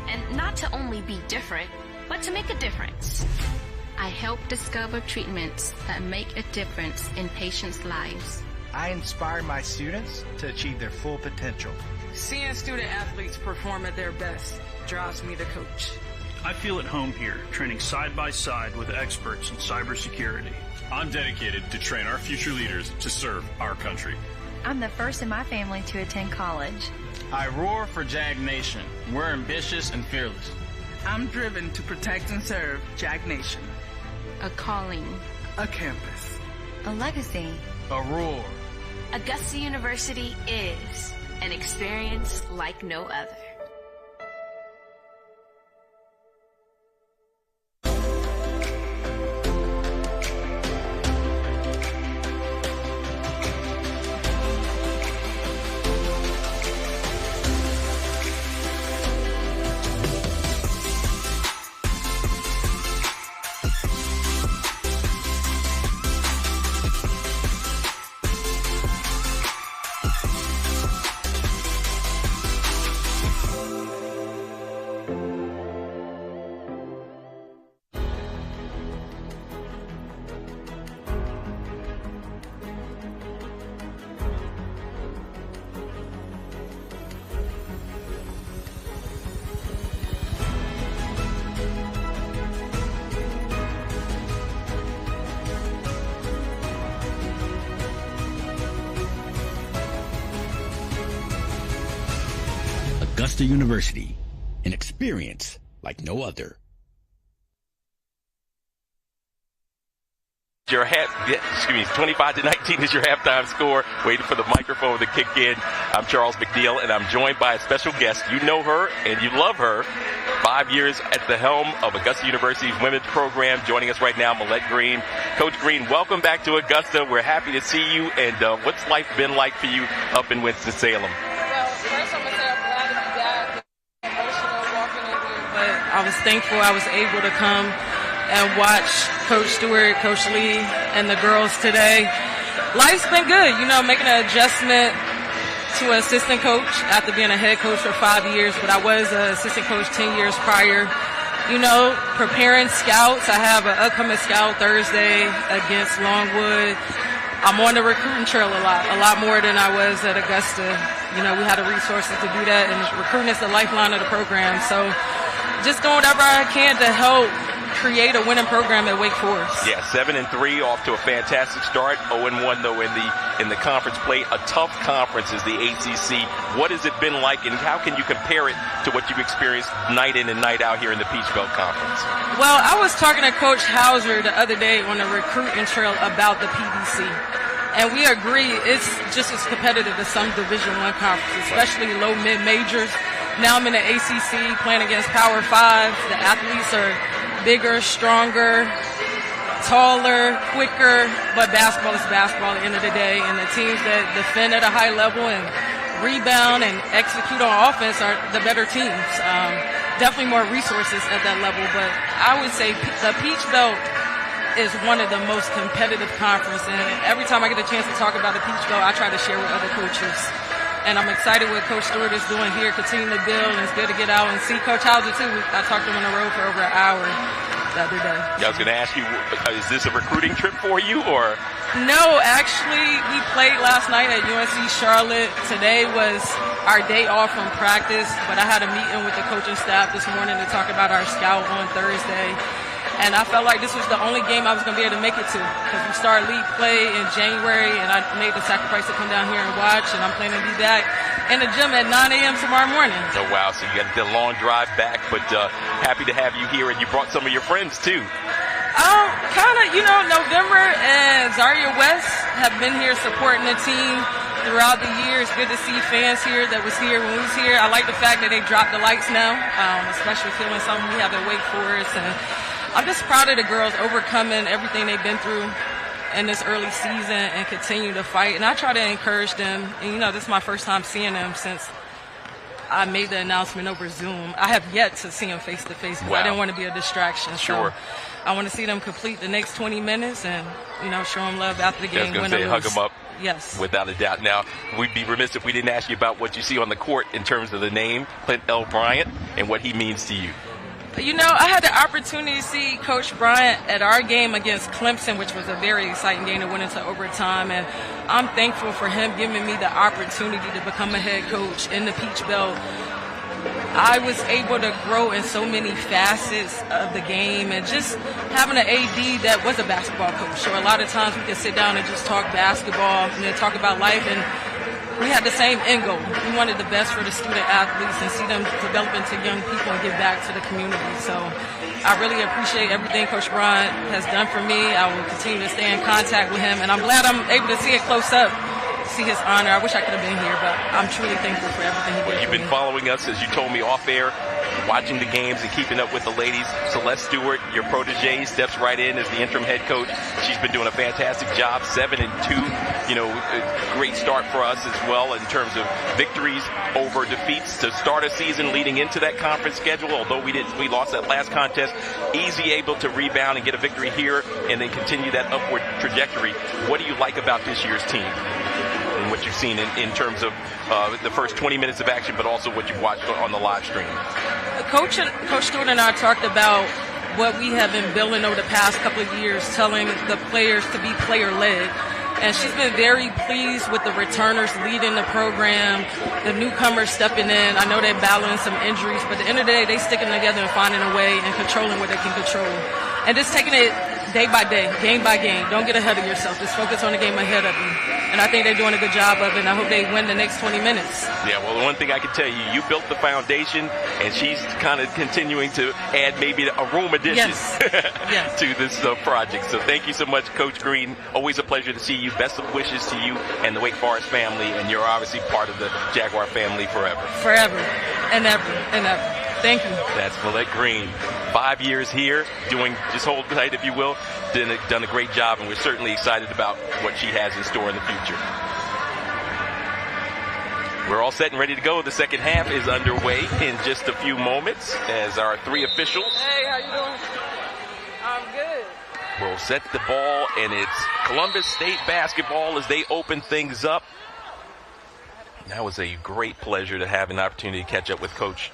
and not to only be different, but to make a difference. I help discover treatments that make a difference in patients' lives. I inspire my students to achieve their full potential. Seeing student athletes perform at their best drives me to coach. I feel at home here, training side by side with experts in cybersecurity. I'm dedicated to train our future leaders to serve our country. I'm the first in my family to attend college. I roar for Jag Nation. We're ambitious and fearless. I'm driven to protect and serve Jag Nation. A calling. A campus. A legacy. A roar. Augusta University is an experience like no other. Augusta University, an experience like no other. Your 25-19 is your halftime score. Waiting for the microphone to kick in. I'm Charles McNeil, and I'm joined by a special guest. You know her, and you love her. 5 years at the helm of Augusta University's women's program. Joining us right now, Millette Green. Coach Green, welcome back to Augusta. We're happy to see you. And what's life been like for you up in Winston-Salem? Well, first I'm going to say I'm glad to be back. Emotional walking in here, but I was thankful I was able to come and watch Coach Stewart, Coach Lee, and the girls today. Life's been good, making an adjustment to an assistant coach after being a head coach for 5 years, but I was an assistant coach 10 years prior. Preparing scouts. I have an upcoming scout Thursday against Longwood. I'm on the recruiting trail a lot more than I was at Augusta. You know, we had the resources to do that, and recruiting is the lifeline of the program. So just doing whatever I can to help create a winning program at Wake Forest. Yeah, 7-3, off to a fantastic start. 0-1 though in the conference play. A tough conference is the ACC. What has it been like, and how can you compare it to what you've experienced night in and night out here in the Peach Belt Conference? Well, I was talking to Coach Hauser the other day on the recruiting trail about the PBC. And we agree it's just as competitive as some Division I conferences, especially low mid-majors. Now I'm in the ACC playing against Power 5. The athletes are bigger, stronger, taller, quicker, but basketball is basketball at the end of the day. And the teams that defend at a high level and rebound and execute on offense are the better teams. Definitely more resources at that level, but I would say the Peach Belt is one of the most competitive conferences, and every time I get a chance to talk about the Peach Belt, I try to share with other coaches. And I'm excited what Coach Stewart is doing here, continuing to build, and it's good to get out and see Coach Hauser too. I talked to him on the road for over an hour the other day. Yeah, I was going to ask you, is this a recruiting trip for you, or? No, actually, we played last night at UNC Charlotte. Today was our day off from practice, but I had a meeting with the coaching staff this morning to talk about our scout on Thursday. And I felt like this was the only game I was going to be able to make it to, because we started league play in January, and I made the sacrifice to come down here and watch, and I'm planning to be back in the gym at 9 a.m. tomorrow morning. Oh, wow. So you got the long drive back, but happy to have you here, and you brought some of your friends, too. Kind of, you know, November and Zaria West have been here supporting the team throughout the year. It's good to see fans here that was here when we was here. I like the fact that they dropped the lights now, especially feeling something we have at Wake Forest. And I'm just proud of the girls overcoming everything they've been through in this early season and continue to fight. And I try to encourage them. And, you know, this is my first time seeing them since I made the announcement over Zoom. I have yet to see them face to face because I didn't want to be a distraction. Sure. So I want to see them complete the next 20 minutes and, you know, show them love after the game. I was going to say, hug them up. Yes. Without a doubt. Now, we'd be remiss if we didn't ask you about what you see on the court in terms of the name, Clint L. Bryant, and what he means to you. You know, I had the opportunity to see Coach Bryant at our game against Clemson, which was a very exciting game that went into overtime. And I'm thankful for him giving me the opportunity to become a head coach in the Peach Belt. I was able to grow in so many facets of the game, and just having an AD that was a basketball coach. So a lot of times we could sit down and just talk basketball and then talk about life, and we had the same end goal. We wanted the best for the student athletes and see them develop into young people and give back to the community. So I really appreciate everything Coach Bryant has done for me. I will continue to stay in contact with him, and I'm glad I'm able to see it close up. See his honor. I wish I could have been here, but I'm truly thankful for everything he did. Well, you've been following us, as you told me off air, watching the games and keeping up with the ladies. Celeste Stewart, your protege, steps right in as the interim head coach. She's been doing a fantastic job, 7-2. You know, a great start for us as well in terms of victories over defeats to start a season leading into that conference schedule. Although we lost that last contest, easy able to rebound and get a victory here and then continue that upward trajectory. What do you like about this year's team? And what you've seen in terms of the first 20 minutes of action, but also what you've watched on the live stream. Coach Stewart and I talked about what we have been building over the past couple of years, telling the players to be player-led. And she's been very pleased with the returners leading the program, the newcomers stepping in. I know they're battling some injuries, but at the end of the day, they sticking together and finding a way and controlling what they can control. And just taking it day by day, game by game. Don't get ahead of yourself. Just focus on the game ahead of you. And I think they're doing a good job of it, and I hope they win the next 20 minutes. Yeah, well, the one thing I can tell you, you built the foundation, and she's kind of continuing to add maybe a room addition yes. to this project. So thank you so much, Coach Green. Always a pleasure to see you. Best of wishes to you and the Wake Forest family, and you're obviously part of the Jaguar family forever. Forever and ever and ever. Thank you. That's Millette Green. 5 years here, just hold tight, if you will. Done a great job, and we're certainly excited about what she has in store in the future. We're all set and ready to go. The second half is underway in just a few moments as our three officials. Hey, how you doing? I'm good. Will set the ball, and it's Columbus State basketball as they open things up. That was a great pleasure to have an opportunity to catch up with Coach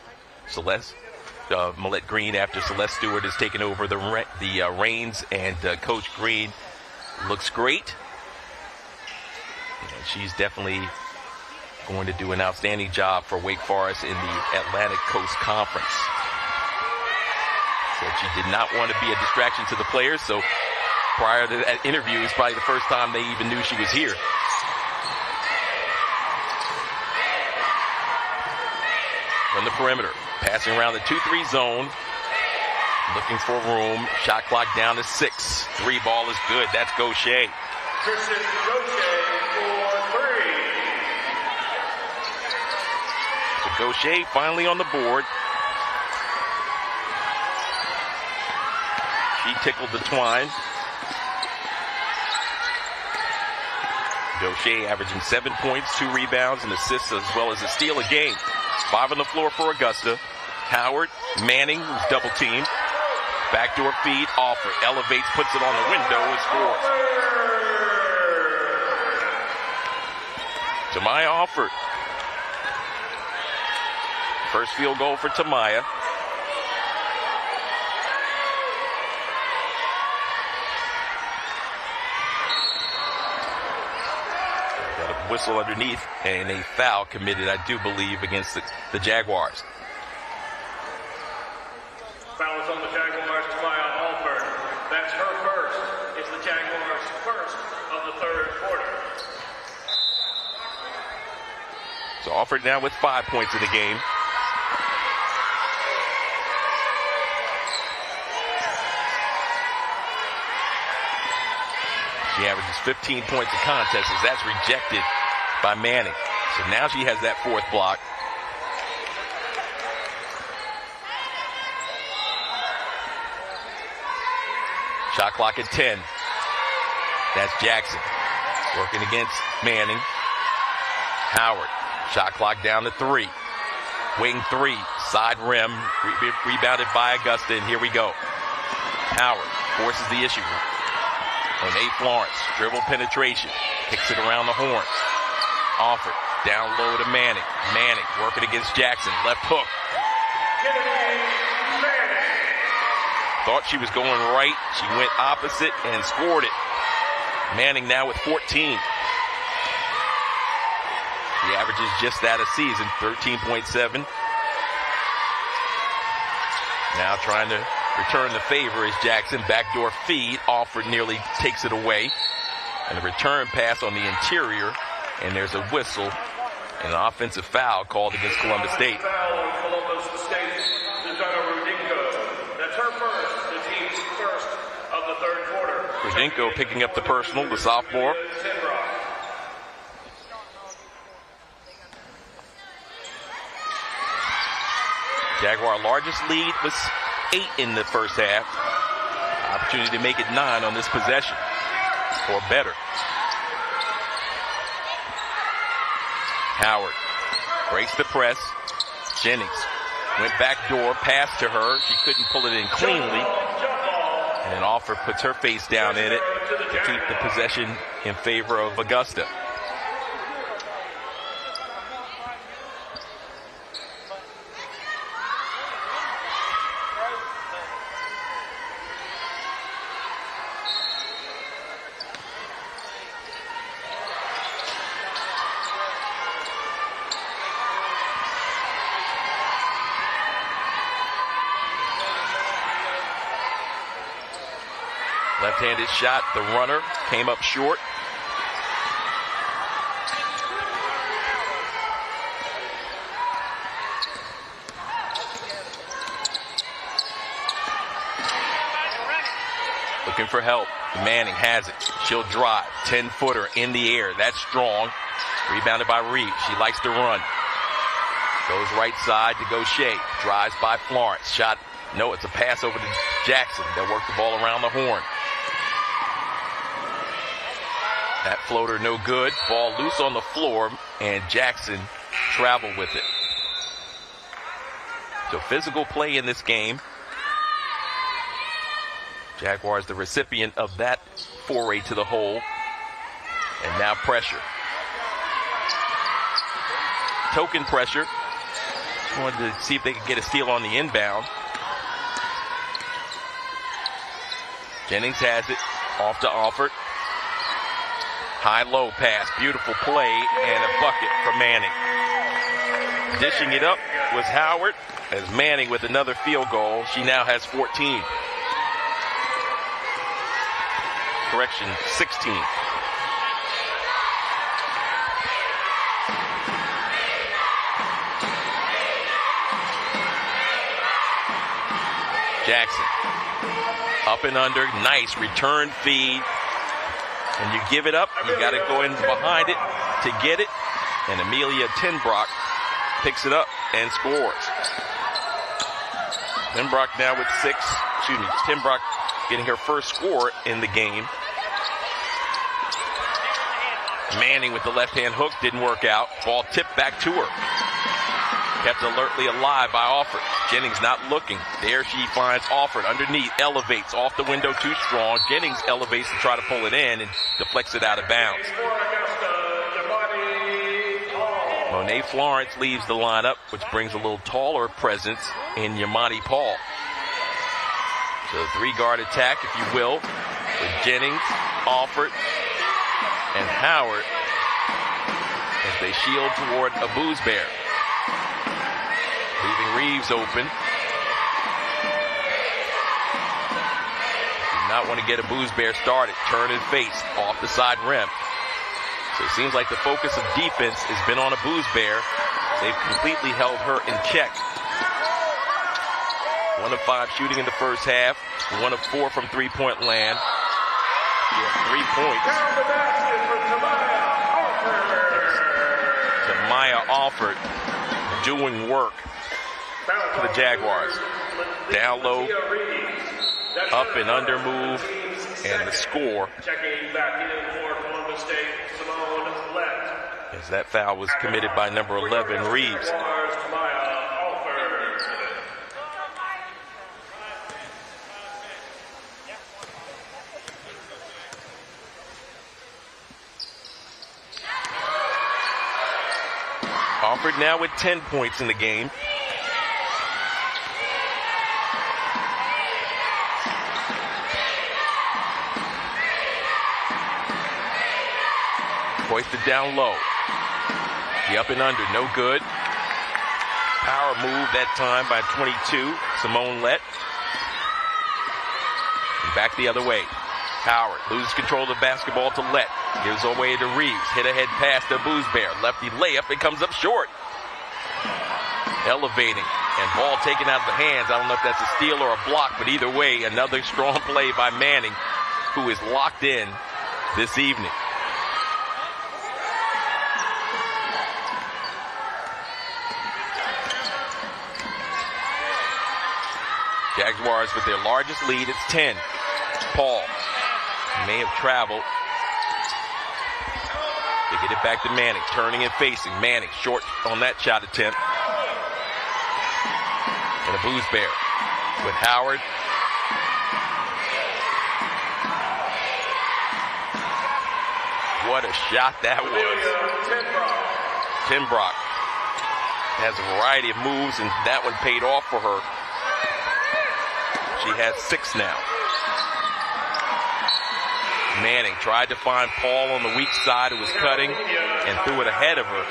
Millette Green after Celeste Stewart has taken over the reins, and Coach Green looks great. And she's definitely going to do an outstanding job for Wake Forest in the Atlantic Coast Conference. Said she did not want to be a distraction to the players, so prior to that interview, it's probably the first time they even knew she was here. From the perimeter, passing around the 2-3 zone, looking for room. Shot clock down to 6. 3 ball is good. That's Gaucher. Kristen Gaucher for 3. So Gaucher finally on the board. She tickled the twine. Gaucher averaging 7 points, 2 rebounds, and assists, as well as a steal a game. 5 on the floor for Augusta. Howard, Manning, who's double teamed. Backdoor feed, Alford elevates, puts it on the window, and scores. Tamaya Alford. First field goal for Tamaya. Got a whistle underneath and a foul committed, I do believe, against the Jaguars. Foul is on the Jaguars, Tamaya Alford. That's her first. It's the Jaguars' first of the third quarter. So Alford now with 5 points in the game. She averages 15 points a contest as that's rejected by Manning. So now she has that 4th block. Shot clock at 10. That's Jackson working against Manning. Howard. Shot clock down to 3. Wing 3. Side rim. Rebounded by Augusta, and here we go. Howard forces the issue on Nate Florence. Dribble penetration. Kicks it around the horn. Alford down low to Manning. Manning working against Jackson. Left hook. Thought she was going right. She went opposite and scored it. Manning now with 14. He averages just that a season, 13.7. Now trying to return the favor is Jackson. Backdoor feed. Alford nearly takes it away. And a return pass on the interior. And there's a whistle and an offensive foul called against Columbus State. Rudinko picking up the personal, the sophomore. Jaguar largest lead was 8 in the first half. Opportunity to make it 9 on this possession, or better. Howard breaks the press. Jennings went back door, passed to her. She couldn't pull it in cleanly. And then Alford puts her face down in it to keep the possession in favor of Augusta. Left-handed shot, the runner came up short. Looking for help. Manning has it. She'll drive. 10-footer in the air. That's strong. Rebounded by Reed. She likes to run. Goes right side to Gaucher. Drives by Florence. Shot. No, it's a pass over to Jackson. They'll work the ball around the horn. That floater no good. Ball loose on the floor, and Jackson traveled with it. So physical play in this game. Jaguars the recipient of that foray to the hole. And now pressure. Token pressure. Just wanted to see if they could get a steal on the inbound. Jennings has it. Off to Alford. High-low pass, beautiful play, and a bucket for Manning. Dishing it up was Howard, as Manning with another field goal. She now has 14. Correction, 16. Jackson, up and under, nice return feed. And you give it up, you got to go in behind it to get it. And Amelia Tenbrock picks it up and scores. Tenbrock now with 6. Tenbrock getting her first score in the game. Manning with the left-hand hook, didn't work out. Ball tipped back to her. Kept alertly alive by Alford. Jennings not looking. There she finds Alford underneath, elevates off the window too strong. Jennings elevates to try to pull it in and deflects it out of bounds. Monet Florence leaves the lineup, which brings a little taller presence in Yamani Paul. So a 3-guard attack, if you will, with Jennings, Alford, and Howard as they shield toward a Boozbear. Leaving Reeves open. Do not want to get a Boozbear started. Turn and face off the side rim. So it seems like the focus of defense has been on a Boozbear. They've completely held her in check. 1 of 5 shooting in the first half. 1 of 4 from three-point land. She has 3 points. Tamaya Alford doing work for the Jaguars. Down low, up and under move, and the score. As that foul was committed by number 11, Reeves. Alford now with 10 points in the game. Hoisted down low. The up and under, no good. Power move that time by 22, Simone Lett. And back the other way. Howard loses control of the basketball to Lett. Gives away to Reeves. Hit ahead pass to Boozbear. Lefty layup. It comes up short. Elevating. And ball taken out of the hands. I don't know if that's a steal or a block, but either way, another strong play by Manning, who is locked in this evening. Jaguars with their largest lead. It's 10. Paul may have traveled. They get it back to Manning, turning and facing. Manning short on that shot attempt. And a Boozbear with Howard. What a shot that was. Tenbrock has a variety of moves, and that one paid off for her. She has 6 now. Manning tried to find Paul on the weak side, who was cutting, and threw it ahead of her.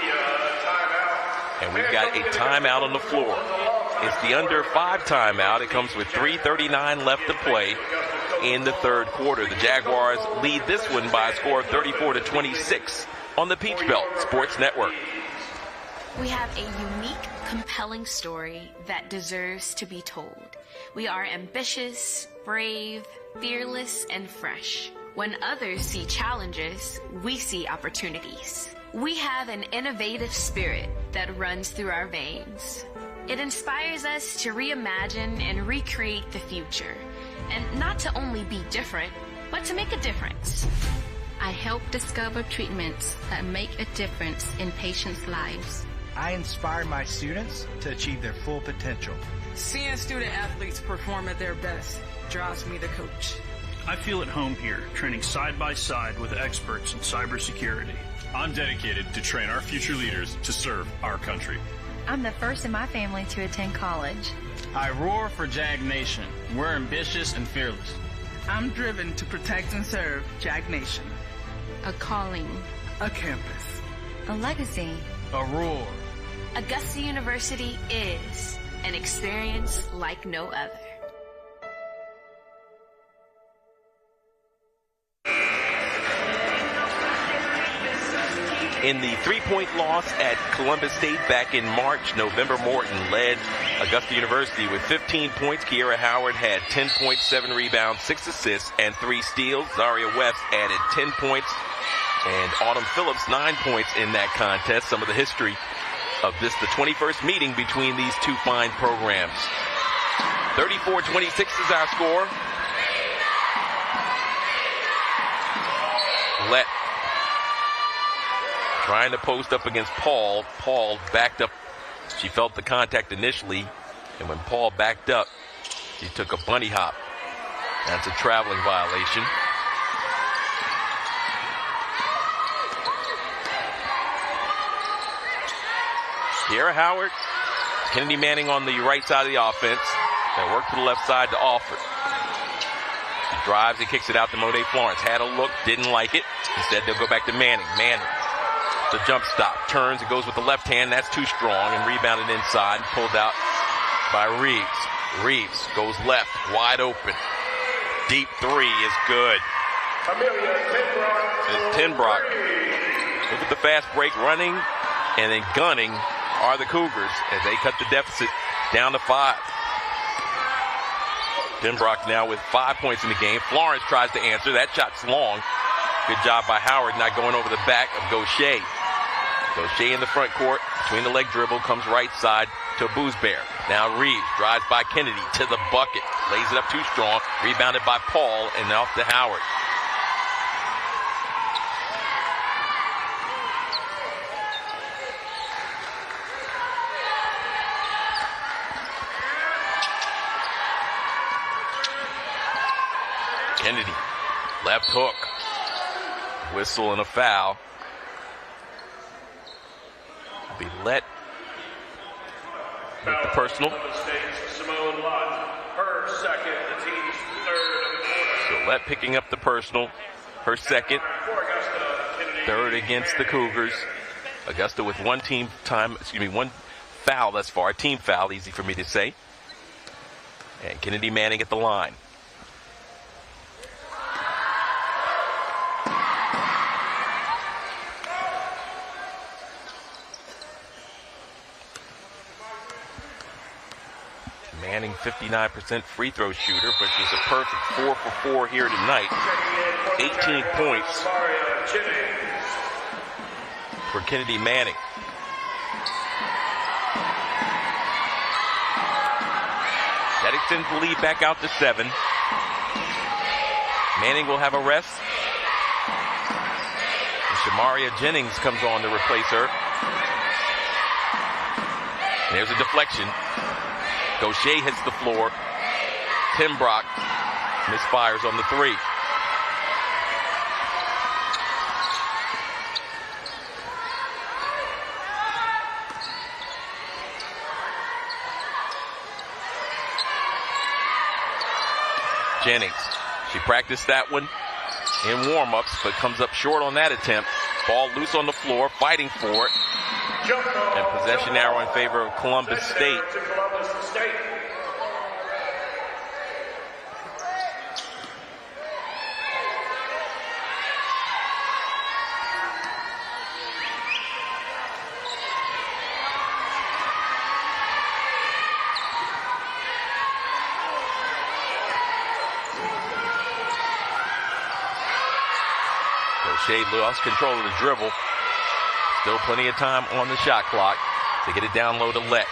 And we've got a timeout on the floor. It's the under 5 timeout. It comes with 3:39 left to play in the third quarter. The Jaguars lead this one by a score of 34-26 on the Peach Belt Sports Network. We have a unique, compelling story that deserves to be told. We are ambitious, brave, fearless, and fresh. When others see challenges, we see opportunities. We have an innovative spirit that runs through our veins. It inspires us to reimagine and recreate the future, and not to only be different, but to make a difference. I help discover treatments that make a difference in patients' lives. I inspire my students to achieve their full potential. Seeing student athletes perform at their best drives me to coach. I feel at home here, training side by side with experts in cybersecurity. I'm dedicated to train our future leaders to serve our country. I'm the first in my family to attend college. I roar for Jag Nation. We're ambitious and fearless. I'm driven to protect and serve Jag Nation. A calling. A campus. A legacy. A roar. Augusta University is an experience like no other. In the three-point loss at Columbus State back in March, November Morton led Augusta University with 15 points. Kiera Howard had 10 points, 7 rebounds, 6 assists, and 3 steals. Zaria West added 10 points, and Autumn Phillips 9 points in that contest. Some of the history of this, the 21st meeting between these two fine programs. 34-26 is our score. Let trying to post up against Paul. Paul backed up. She felt the contact initially, and when Paul backed up, she took a bunny hop. That's a traveling violation. Kiera Howard, Kennedy Manning on the right side of the offense. They work to the left side to Alford. She drives and kicks it out to Monet Florence. Had a look, didn't like it. Instead, they'll go back to Manning. Manning. The jump stop, turns and goes with the left hand. That's too strong and rebounded inside and pulled out by Reeves. Reeves goes left, wide open. Deep three is good. It's Tenbrock. Look at the fast break, running and then gunning are the Cougars as they cut the deficit down to 5. Tenbrock now with 5 points in the game. Florence tries to answer. That shot's long. Good job by Howard not going over the back of Gaucher. Gaucher in the front court, between the leg dribble, comes right side to Boosbear. Now Reeves drives by Kennedy to the bucket. Lays it up too strong. Rebounded by Paul and off to Howard. Kennedy, left hook. Whistle and a foul. Be let with the personal. So let picking up the personal. Her second. Third against the Cougars. Augusta with one foul thus far. Team foul, easy for me to say. And Kennedy Manning at the line. Manning, 59% free throw shooter, but she's a perfect 4 for 4 here tonight. 18 points for Kennedy Manning. That extends the lead back out to 7. Manning will have a rest. And Shamaria Jennings comes on to replace her. And there's a deflection. Gaucher hits the floor. Tenbrock misfires on the 3. Jennings. She practiced that one in warm-ups, but comes up short on that attempt. Ball loose on the floor, fighting for it. And possession arrow in favor of Columbus State. Shea lost control of the dribble. Still plenty of time on the shot clock to get it down low to Let.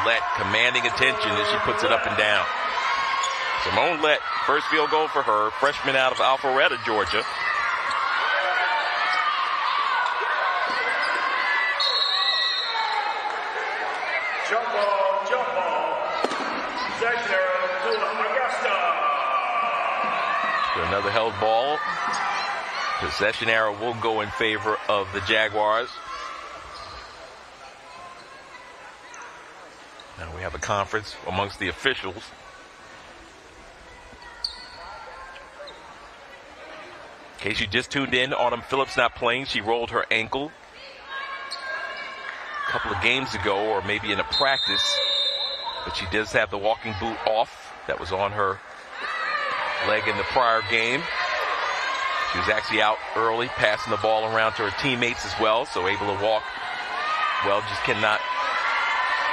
Let commanding attention as she puts it up and down. Simone Let, first field goal for her, freshman out of Alpharetta, Georgia. Jump ball. Possession arrow to Augusta. So another held ball. Possession arrow will go in favor of the Jaguars. Now we have a conference amongst the officials. In case you just tuned in, Autumn Phillips not playing. She rolled her ankle a couple of games ago, or maybe in a practice. But she does have the walking boot off that was on her leg in the prior game. She was actually out early, passing the ball around to her teammates as well, so able to walk well, just cannot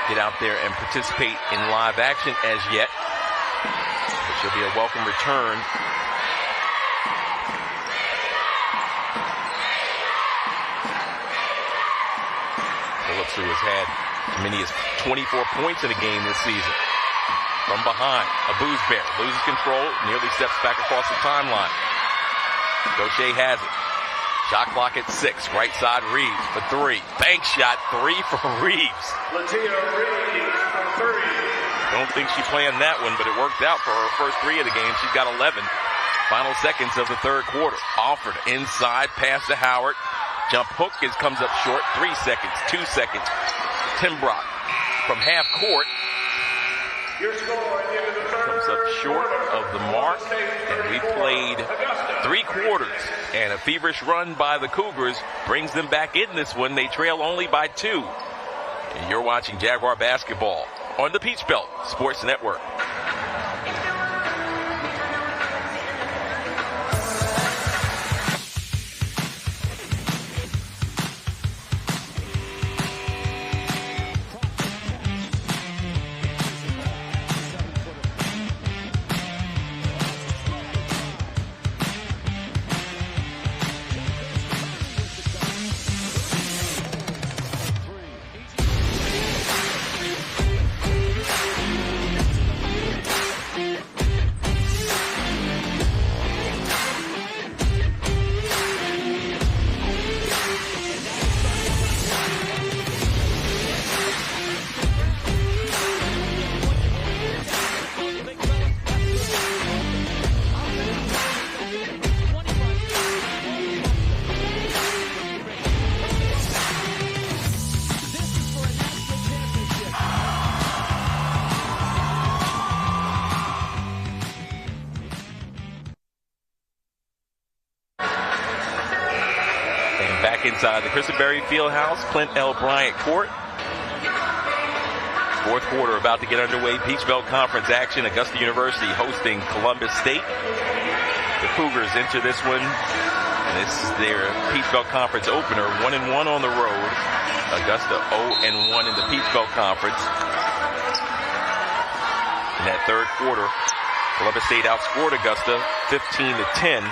get out there and participate in live action as yet. But she'll be a welcome return. Phillips, who has had as many as 24 points in a game this season. From behind, Abuzbear loses control, nearly steps back across the timeline. Gaucher has it. Shot clock at 6. Right side, Reeves for 3. Bank shot, 3 for Reeves. Latia Reeves for 3. Don't think she planned that one, but it worked out for her first 3 of the game. She's got 11. Final seconds of the third quarter. Alford inside, pass to Howard. Jump hook comes up short. 3 seconds, 2 seconds. Timbrock from half court. Comes up short of the mark. And we played 3 quarters. And a feverish run by the Cougars brings them back in this one. They trail only by 2. And you're watching Jaguar basketball on the Peach Belt Sports Network. Inside the Christenberry Fieldhouse, Clint L. Bryant Court. Fourth quarter about to get underway. Peach Belt Conference action. Augusta University hosting Columbus State. The Cougars enter this one, and this is their Peach Belt Conference opener. 1-1 on the road. Augusta 0-1 in the Peach Belt Conference. In that third quarter, Columbus State outscored Augusta 15-10.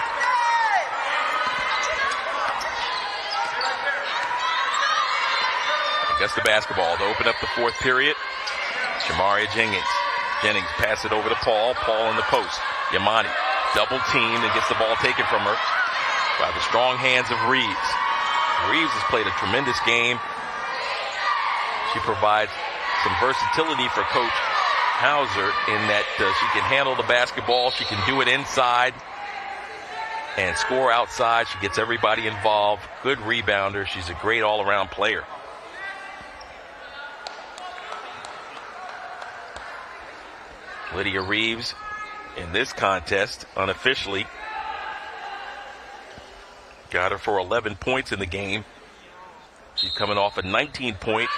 Augusta basketball to open up the fourth period. Shamaria Jennings pass it over to Paul. Paul in the post. Yamani double teamed and gets the ball taken from her by the strong hands of Reeves. Reeves has played a tremendous game. She provides some versatility for Coach Hauser in that she can handle the basketball. She can do it inside and score outside. She gets everybody involved. Good rebounder. She's a great all-around player. Lydia Reeves in this contest unofficially got her for 11 points in the game. She's coming off a 19-point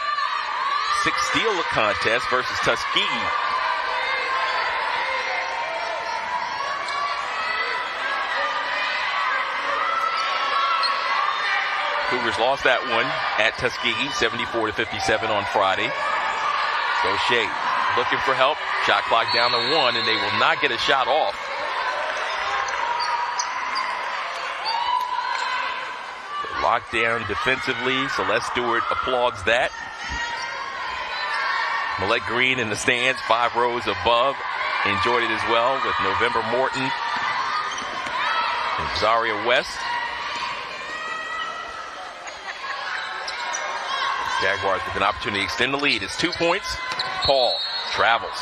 6-steal contest versus Tuskegee. Cougars lost that one at Tuskegee 74-57 on Friday. Gaucher looking for help. Shot clock down to 1, and they will not get a shot off. So locked down defensively. Celeste Stewart applauds that. Millette Green in the stands, 5 rows above, enjoyed it as well with November Morton and Zaria West. Jaguars with an opportunity to extend the lead. It's 2 points. Paul travels.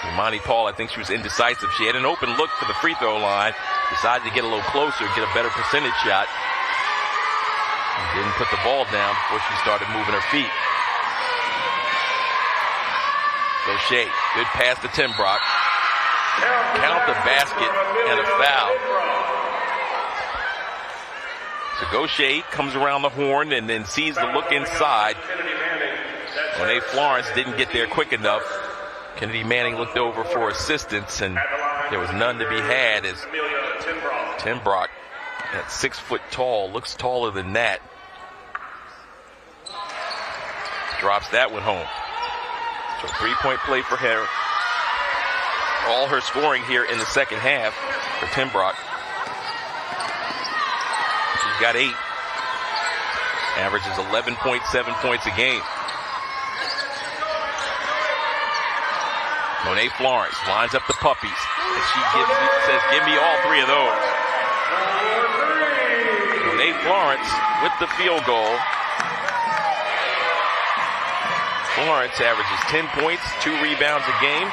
Imani Paul, I think she was indecisive. She had an open look for the free throw line. Decided to get a little closer, get a better percentage shot. And didn't put the ball down before she started moving her feet. Gaucher, good pass to Timbrock. count the basket and a foul. So Gaucher comes around the horn and then sees the look inside. Monet Florence didn't get there quick enough. Kennedy Manning looked over for assistance, and there was none to be had as Tim Brock, at 6 foot tall, looks taller than that, drops that one home. So 3-point play for her. All her scoring here in the second half for Tim Brock. She's got 8. Averages 11.7 points a game. Monet Florence lines up the puppies. And she says, give me all 3 of those. Monet Florence with the field goal. Florence averages 10 points, 2 rebounds a game.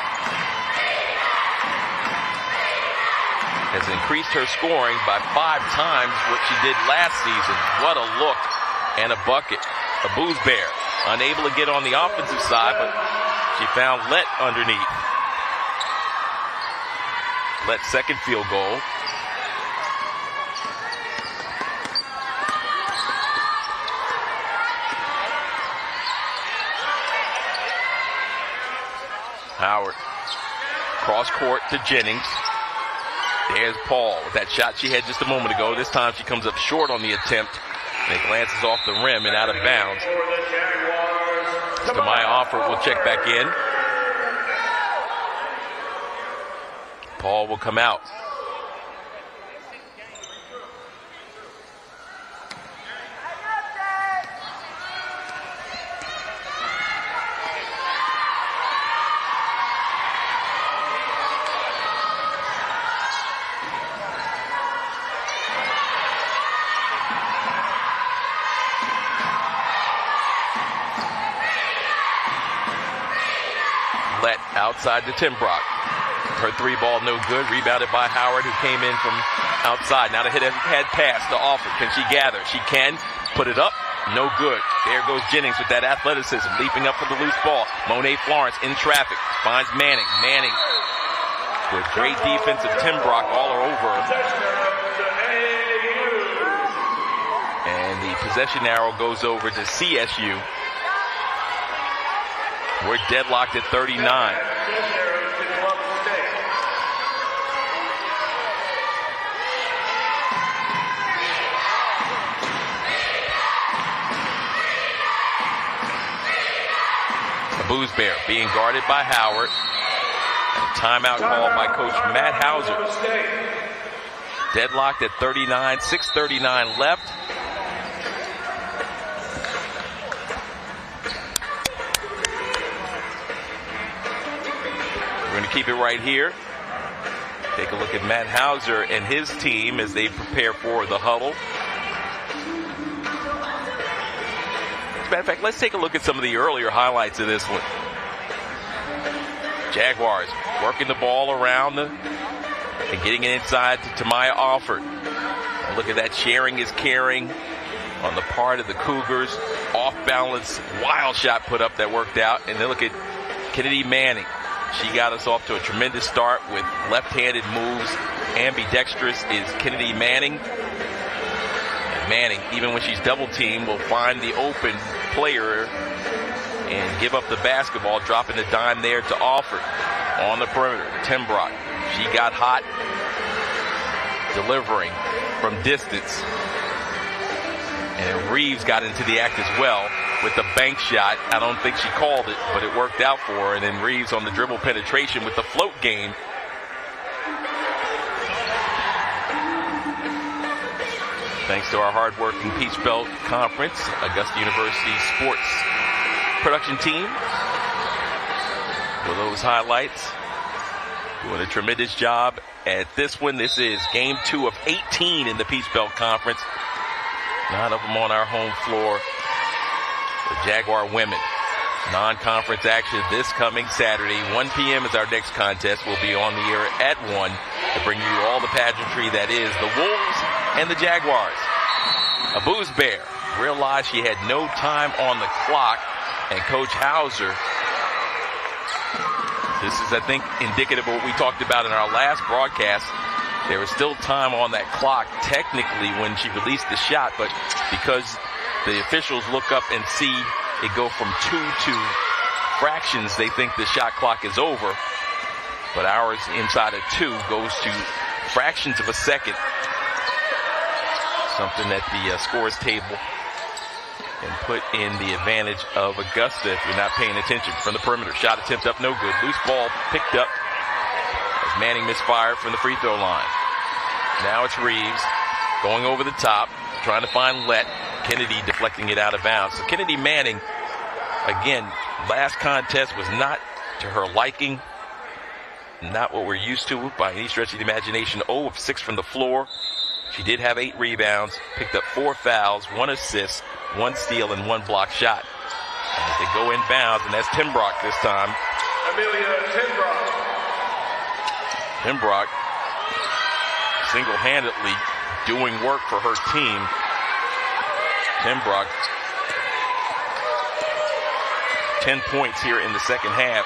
Has increased her scoring by 5 times what she did last season. What a look and a bucket. Abuz Bear unable to get on the offensive side, but she found Lett underneath. Lett's second field goal. Howard, cross court to Jennings. There's Paul with that shot she had just a moment ago. This time she comes up short on the attempt. And it glances off the rim and out of bounds. Tamaya Offord will check back in. Paul will come out. Lett outside to Tim Brock. Her 3-ball no good, rebounded by Howard, who came in from outside. Now to hit a head pass to Offord. Can she gather? She can. Put it up. No good. There goes Jennings with that athleticism, leaping up for the loose ball. Monet Florence in traffic. Finds Manning. Manning with great defense of Tim Brock all over her. And the possession arrow goes over to CSU. We're deadlocked at 39. Abuz Bear being guarded by Howard. Timeout called by Coach Matt Hauser. Deadlocked at 39, 6:39 left. We're going to keep it right here. Take a look at Matt Hauser and his team as they prepare for the huddle. As a matter of fact, let's take a look at some of the earlier highlights of this one. Jaguars working the ball around and getting it inside to Tamaya Offord. And look at that, sharing is caring on the part of the Cougars. Off balance, wild shot put up that worked out. And then look at Kennedy Manning. She got us off to a tremendous start with left-handed moves. Ambidextrous is Kennedy Manning. And Manning, even when she's double-teamed, will find the open player and give up the basketball, dropping the dime there to Offord. On the perimeter, Tim Brock. She got hot, delivering from distance. And Reeves got into the act as well with the bank shot. I don't think she called it, but it worked out for her. And then Reeves on the dribble penetration with the float game. Thanks to our hard-working Peach Belt Conference, Augusta University sports production team for those highlights. Doing a tremendous job at this one. This is game 2 of 18 in the Peach Belt Conference. 9 of them on our home floor. The Jaguar women. Non-conference action this coming Saturday. 1 p.m. is our next contest. We'll be on the air at 1 to bring you all the pageantry that is the Wolves and the Jaguars. Abuz Bear realized she had no time on the clock, and Coach Hauser This is, I think, indicative of what we talked about in our last broadcast. There was still time on that clock, technically, when she released the shot, but because the officials look up and see it go from 2 to fractions, they think the shot clock is over. But ours inside of 2 goes to fractions of a second. Something that the scores table can put in the advantage of Augusta if you're not paying attention. From the perimeter, shot attempt up, no good. Loose ball picked up as Manning misfired from the free throw line. Now it's Reeves going over the top, trying to find Lett. Kennedy deflecting it out of bounds. So Kennedy Manning, again, last contest was not to her liking. Not what we're used to by any stretch of the imagination. 0 of 6 from the floor. She did have 8 rebounds, picked up 4 fouls, 1 assist, 1 steal, and 1 block shot. As they go inbounds, and that's Timbrock this time. Amelia Timbrock. Timbrock single-handedly doing work for her team. Timbrock, 10 points here in the second half.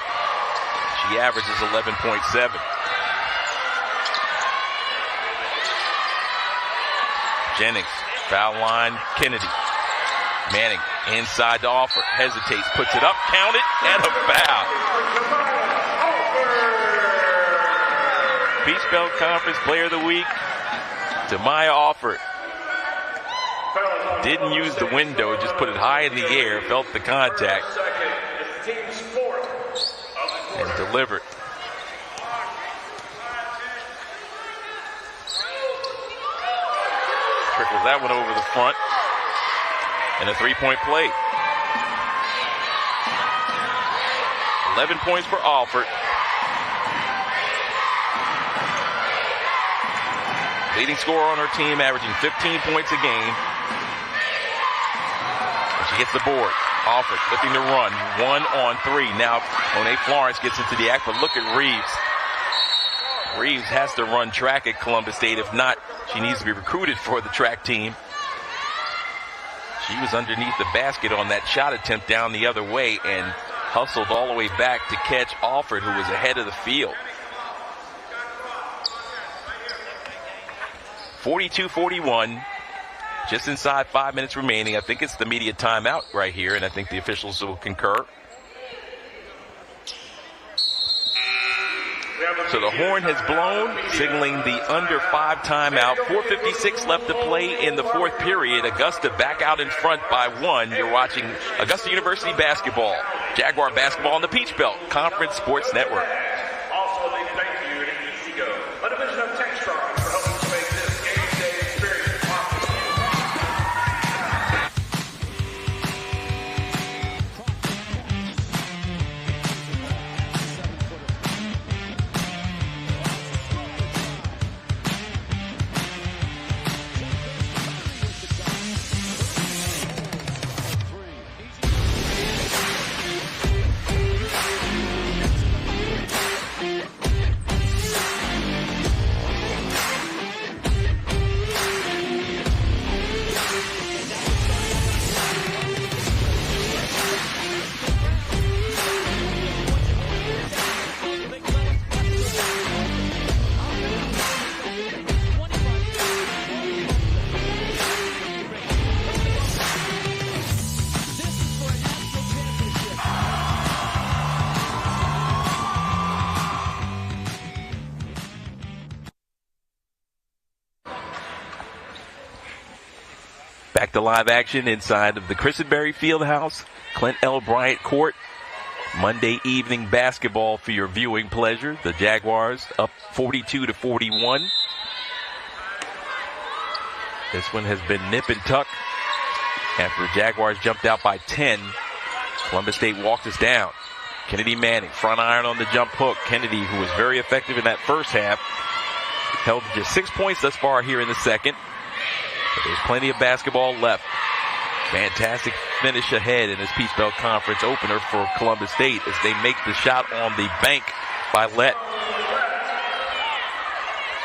She averages 11.7. Jennings, foul line, Kennedy. Manning inside to offer, hesitates, puts it up, counted, and a foul. Peach Belt Conference Player of the Week, Tamaya Alford. Didn't use the window, just put it high in the air, felt the contact, and delivered. Trickles that one over the front, and a 3-point play. 11 points for Alford. Leading scorer on her team, averaging 15 points a game. And she gets the board. Alford looking to run. 1 on 3. Now Monet Florence gets into the act, but look at Reeves. Reeves has to run track at Columbus State. If not, she needs to be recruited for the track team. She was underneath the basket on that shot attempt down the other way and hustled all the way back to catch Alford, who was ahead of the field. 42-41, just inside 5 minutes remaining. I think it's the media timeout right here, and I think the officials will concur. So the horn has blown, signaling the under 5 timeout. 4:56 left to play in the fourth period. Augusta back out in front by 1. You're watching Augusta University basketball. Jaguar basketball on the Peach Belt Conference Sports Network. Also, a big thank you to Easygo, a division of Textron, for helping us make this game day experience possible. Back to live action inside of the Christenberry Fieldhouse, Clint L. Bryant Court. Monday evening basketball for your viewing pleasure. The Jaguars up 42-41. This one has been nip and tuck after the Jaguars jumped out by 10. Columbus State walked us down. Kennedy Manning, front iron on the jump hook. Kennedy, who was very effective in that first half, held just 6 points thus far here in the second. But there's plenty of basketball left. Fantastic finish ahead in this Peach Belt Conference opener for Columbus State as they make the shot on the bank by Lett.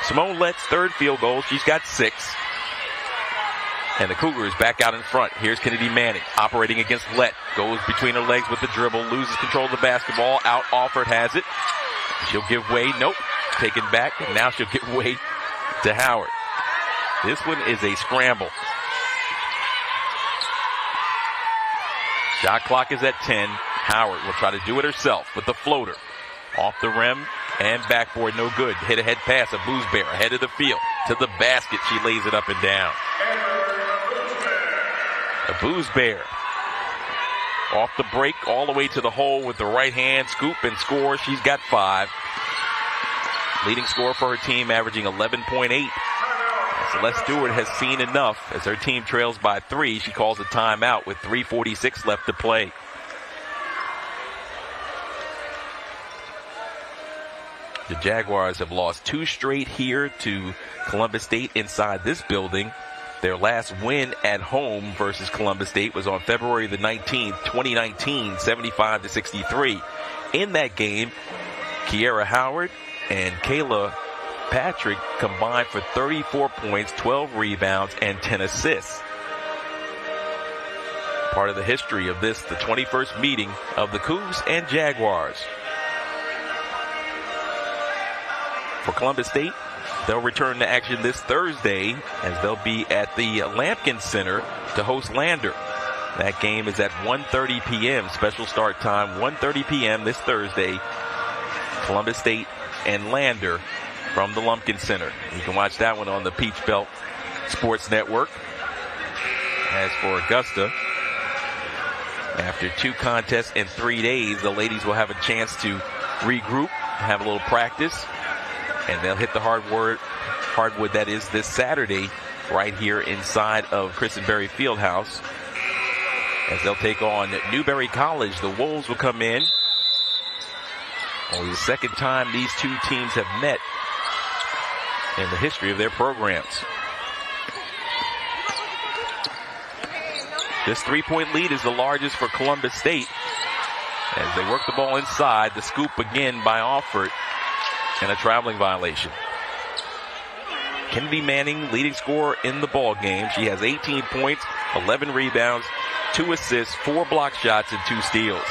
Simone Lett's third field goal. She's got 6. And the Cougars back out in front. Here's Kennedy Manning operating against Lett. Goes between her legs with the dribble. Loses control of the basketball. Out Alford has it. She'll give way. Nope. Taken back. And now she'll give way to Howard. This one is a scramble. Shot clock is at 10. Howard will try to do it herself with the floater. Off the rim and backboard, no good. Hit ahead pass of Boosbear ahead of the field. To the basket, she lays it up and down. A Boosbear off the break all the way to the hole with the right hand scoop and score. She's got 5. Leading scorer for her team, averaging 11.8. Celeste Stewart has seen enough as her team trails by 3. She calls a timeout with 3:46 left to play. The Jaguars have lost 2 straight here to Columbus State inside this building. Their last win at home versus Columbus State was on February the 19th, 2019, 75-63. In that game, Kiera Howard and Kayla Patrick combined for 34 points, 12 rebounds, and 10 assists. Part of the history of this, the 21st meeting of the Cougs and Jaguars. For Columbus State, they'll return to action this Thursday as they'll be at the Lampkin Center to host Lander. That game is at 1:30 p.m. Special start time, 1:30 p.m. this Thursday. Columbus State and Lander from the Lumpkin Center. You can watch that one on the Peach Belt Sports Network. As for Augusta, after 2 contests in 3 days, the ladies will have a chance to regroup, have a little practice, and they'll hit the hardwood that is this Saturday right here inside of Christenberry Fieldhouse as they'll take on Newberry College. The Wolves will come in. Only the second time these 2 teams have met in the history of their programs. This 3-point lead is the largest for Columbus State as they work the ball inside. The scoop again by Alford and a traveling violation. Kennedy Manning, leading scorer in the ball game. She has 18 points, 11 rebounds, 2 assists, 4 block shots, and 2 steals.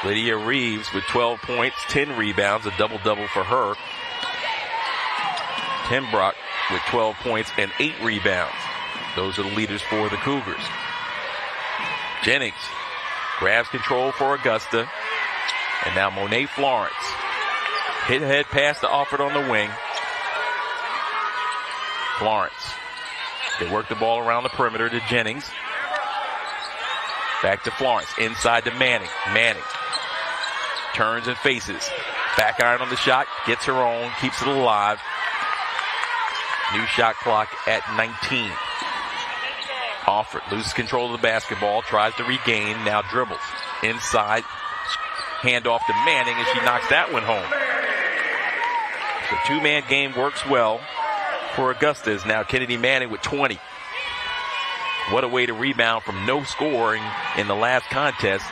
Lydia Reeves with 12 points, 10 rebounds, a double-double for her. Timbrock with 12 points and 8 rebounds. Those are the leaders for the Cougars. Jennings grabs control for Augusta. And now Monet Florence. Hit ahead pass to Alford on the wing. Florence. They work the ball around the perimeter to Jennings. Back to Florence. Inside to Manning. Manning turns and faces. Back iron on the shot. Gets her own. Keeps it alive. New shot clock at 19. Alford loses control of the basketball. Tries to regain. Now dribbles. Inside. Handoff to Manning and she knocks that one home. The 2-man game works well for Augusta. Is now Kennedy Manning with 20. What a way to rebound from no scoring in the last contest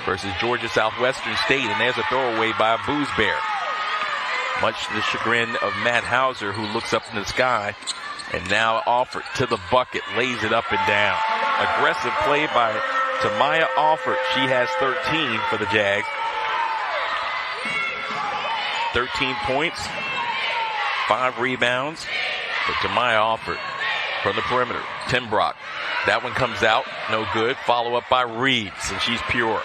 versus Georgia Southwestern State. And there's a throwaway by Boosbear. Much to the chagrin of Matt Hauser, who looks up in the sky. And now Alford to the bucket, lays it up and down. Aggressive play by Tamaya Alford. She has 13 for the Jags. 13 points, 5 rebounds for Tamaya Alford from the perimeter. Timbrock. That one comes out. No good. Follow up by Reeves, and she's pure.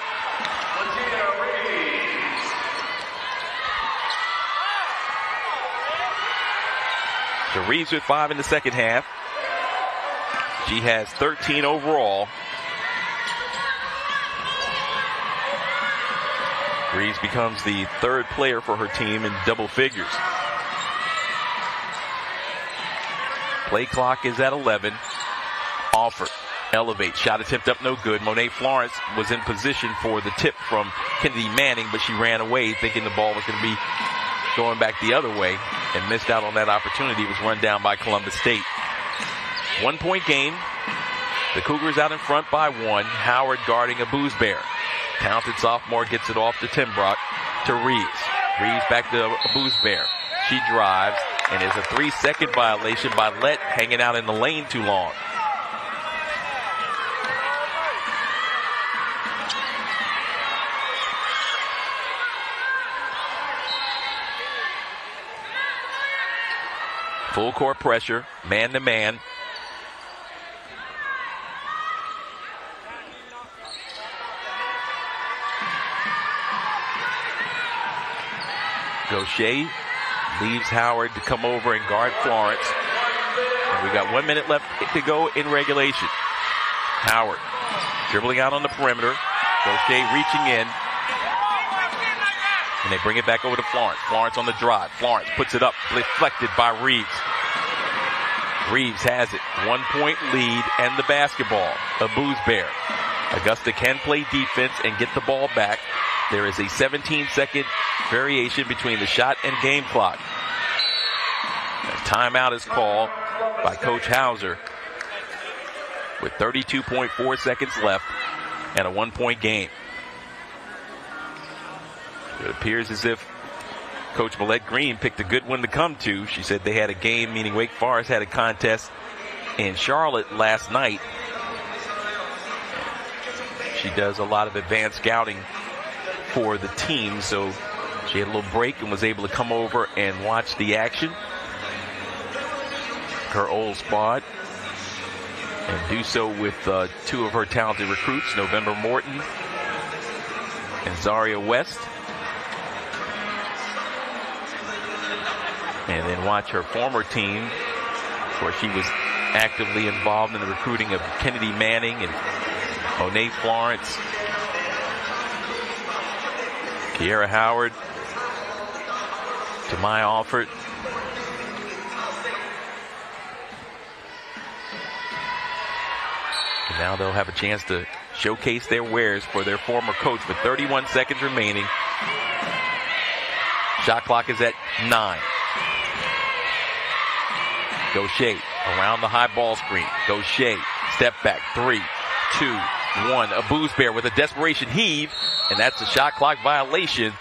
So Reeves with 5 in the second half. She has 13 overall. Reeves becomes the 3rd player for her team in double figures. Play clock is at 11. Alford elevates. Shot attempt up, no good. Monet Florence was in position for the tip from Kennedy Manning, but she ran away thinking the ball was going to be going back the other way and missed out on that opportunity. It was run down by Columbus State. 1-point game. The Cougars out in front by 1. Howard guarding a Boosbear. Talented sophomore gets it off to Timbrock to Reeves. Reeves back to Boosbear. She drives, And there's a 3-second violation by Lett hanging out in the lane too long. Full court pressure, man to man. Gaucher leaves Howard to come over and guard Florence. And we got 1 minute left to go in regulation. Howard dribbling out on the perimeter. Gaucher reaching in. And they bring it back over to Florence. Florence on the drive. Florence puts it up, deflected by Reeves. Reeves has it. 1 point lead and the basketball. A Booze Bear. Augusta can play defense and get the ball back. There is a 17-second variation between the shot and game clock. A timeout is called by Coach Hauser with 32.4 seconds left and a 1 point game. It appears as if Coach Millette Green picked a good one to come to. She said they had a game, meaning Wake Forest had a contest in Charlotte last night. She does a lot of advanced scouting for the team, so she had a little break and was able to come over and watch the action. Her old squad, and do so with two of her talented recruits, November Morton and Zaria West. And then watch her former team, where she was actively involved in the recruiting of Kennedy Manning and Monet Florence, Kiera Howard, Tamai Alford. And now they'll have a chance to showcase their wares for their former coach with 31 seconds remaining. Shot clock is at 9. Gaucher around the high ball screen. Gaucher, step back, 3, 2, 1. A Booze Bear with a desperation heave, and that's a shot clock violation.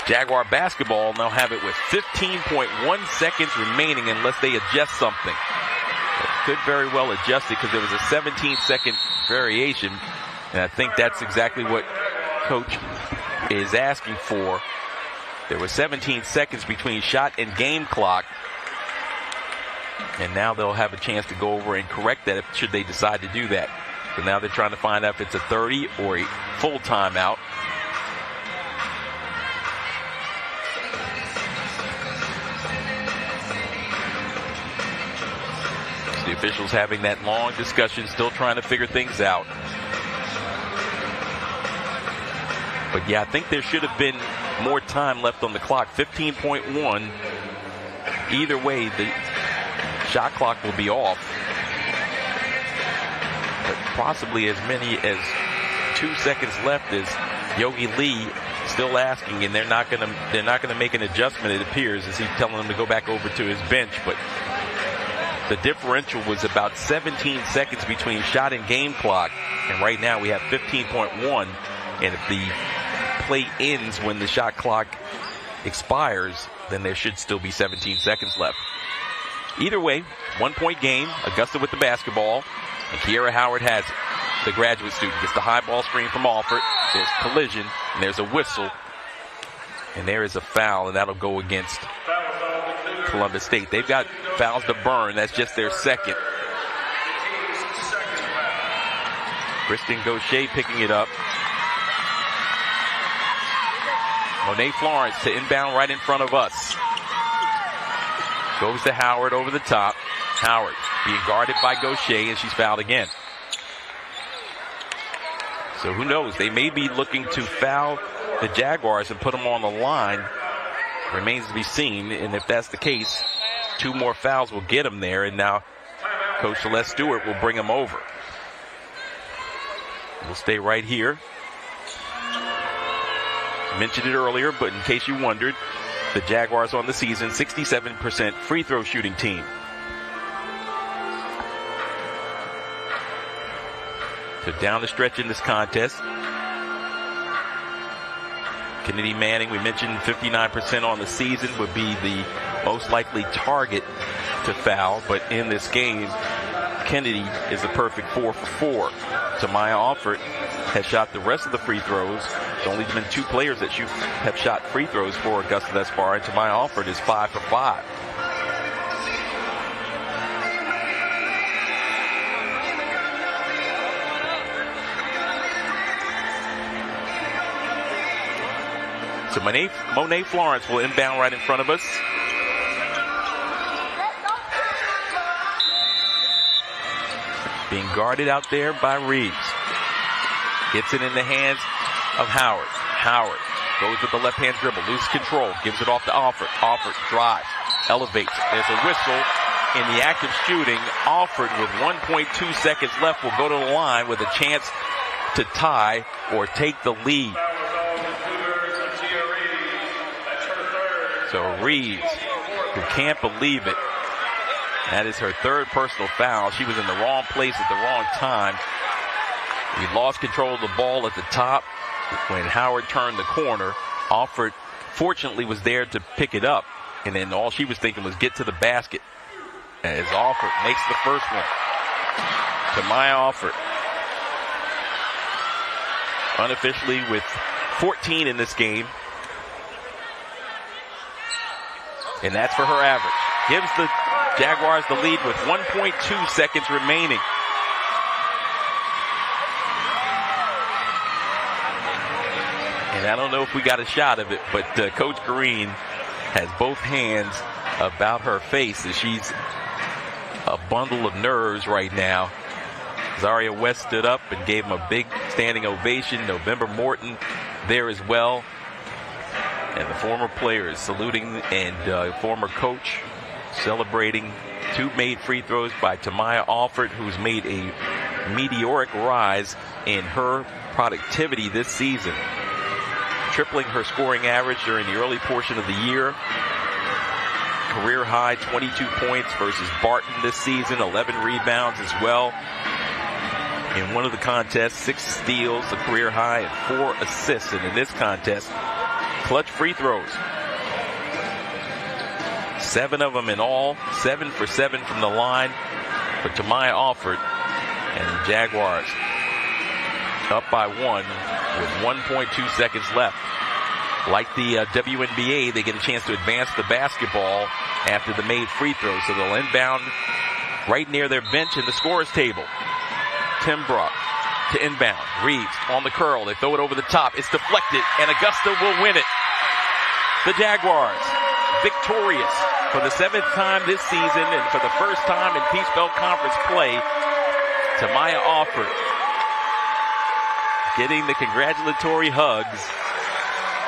Jaguar basketball now have it with 15.1 seconds remaining unless they adjust something. It could very well adjust it because there was a 17-second variation, and I think that's exactly what Coach is asking for. There was 17 seconds between shot and game clock. And now they'll have a chance to go over and correct that should they decide to do that. So now they're trying to find out if it's a 30 or a full timeout. The officials having that long discussion, still trying to figure things out. But yeah, I think there should have been more time left on the clock. 15.1. Either way, the shot clock will be off. But possibly as many as 2 seconds left as Yogi Lee still asking, and they're not gonna make an adjustment, it appears, as he's telling them to go back over to his bench. But the differential was about 17 seconds between shot and game clock, and right now we have 15.1. And if the play ends when the shot clock expires, then there should still be 17 seconds left. Either way, 1 point game. Augusta with the basketball, and Kiera Howard has it. The graduate student gets the high ball screen from Alford. There's collision, and there's a whistle, and there is a foul, and that'll go against Columbus State. They've got fouls to burn. That's just their second. Kristen Gaucher picking it up. Monet Florence to inbound right in front of us. Goes to Howard over the top. Howard being guarded by Gaucher, and she's fouled again. So who knows? They may be looking to foul the Jaguars and put them on the line. Remains to be seen, and if that's the case, 2 more fouls will get them there, and now Coach Celeste Stewart will bring them over. We'll stay right here. Mentioned it earlier, but in case you wondered, the Jaguars on the season, 67% free throw shooting team. So down the stretch in this contest, Kennedy Manning, we mentioned 59% on the season, would be the most likely target to foul, but in this game, Kennedy is a perfect 4 for 4. Tamaya Alford has shot the rest of the free throws. There's only been 2 players that have shot free throws for Augusta thus far, and Tamaya Alford is 5 for 5. So Monet Florence will inbound right in front of us. Being guarded out there by Reeves. Gets it in the hands of Howard. Howard goes with the left-hand dribble, loses control, gives it off to Alford. Alford drives, elevates. There's a whistle in the act of shooting. Alford, with 1.2 seconds left, will go to the line with a chance to tie or take the lead. So Reeves, who can't believe it, that is her 3rd personal foul. She was in the wrong place at the wrong time. We lost control of the ball at the top when Howard turned the corner. Alford, fortunately, was there to pick it up, and then all she was thinking was get to the basket. As Alford makes the first one. Tamaya Alford, unofficially with 14 in this game. And that's for her average. Gives the Jaguars the lead with 1.2 seconds remaining. And I don't know if we got a shot of it, but Coach Green has both hands about her face as she's a bundle of nerves right now. Zaria West stood up and gave him a big standing ovation. November Morton there as well. And the former players saluting, and former coach celebrating 2 made free throws by Tamaya Alford, who's made a meteoric rise in her productivity this season, tripling her scoring average during the early portion of the year. Career high 22 points versus Barton this season, 11 rebounds as well. In one of the contests, 6 steals, a career high, and 4 assists. And in this contest, clutch free throws. 7 of them in all, 7 for 7 from the line for Tamaya Alford. And the Jaguars up by 1 with 1.2 seconds left. Like the WNBA, they get a chance to advance the basketball after the made free throw. So they'll inbound right near their bench in the scorer's table. Timbrough to inbound. Reeves on the curl. They throw it over the top. It's deflected, and Augusta will win it. The Jaguars victorious for the 7th time this season and for the first time in Peach Belt Conference play. Tamaya Alford getting the congratulatory hugs,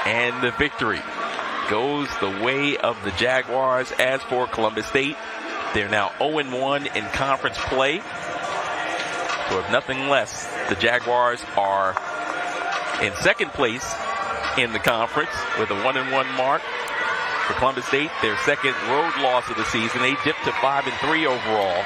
and the victory goes the way of the Jaguars. As for Columbus State, they're now 0-1 in conference play. So if nothing less, the Jaguars are in 2nd place in the conference with a 1-1 mark. For Columbus State, their 2nd road loss of the season. They dipped to 5-3 overall.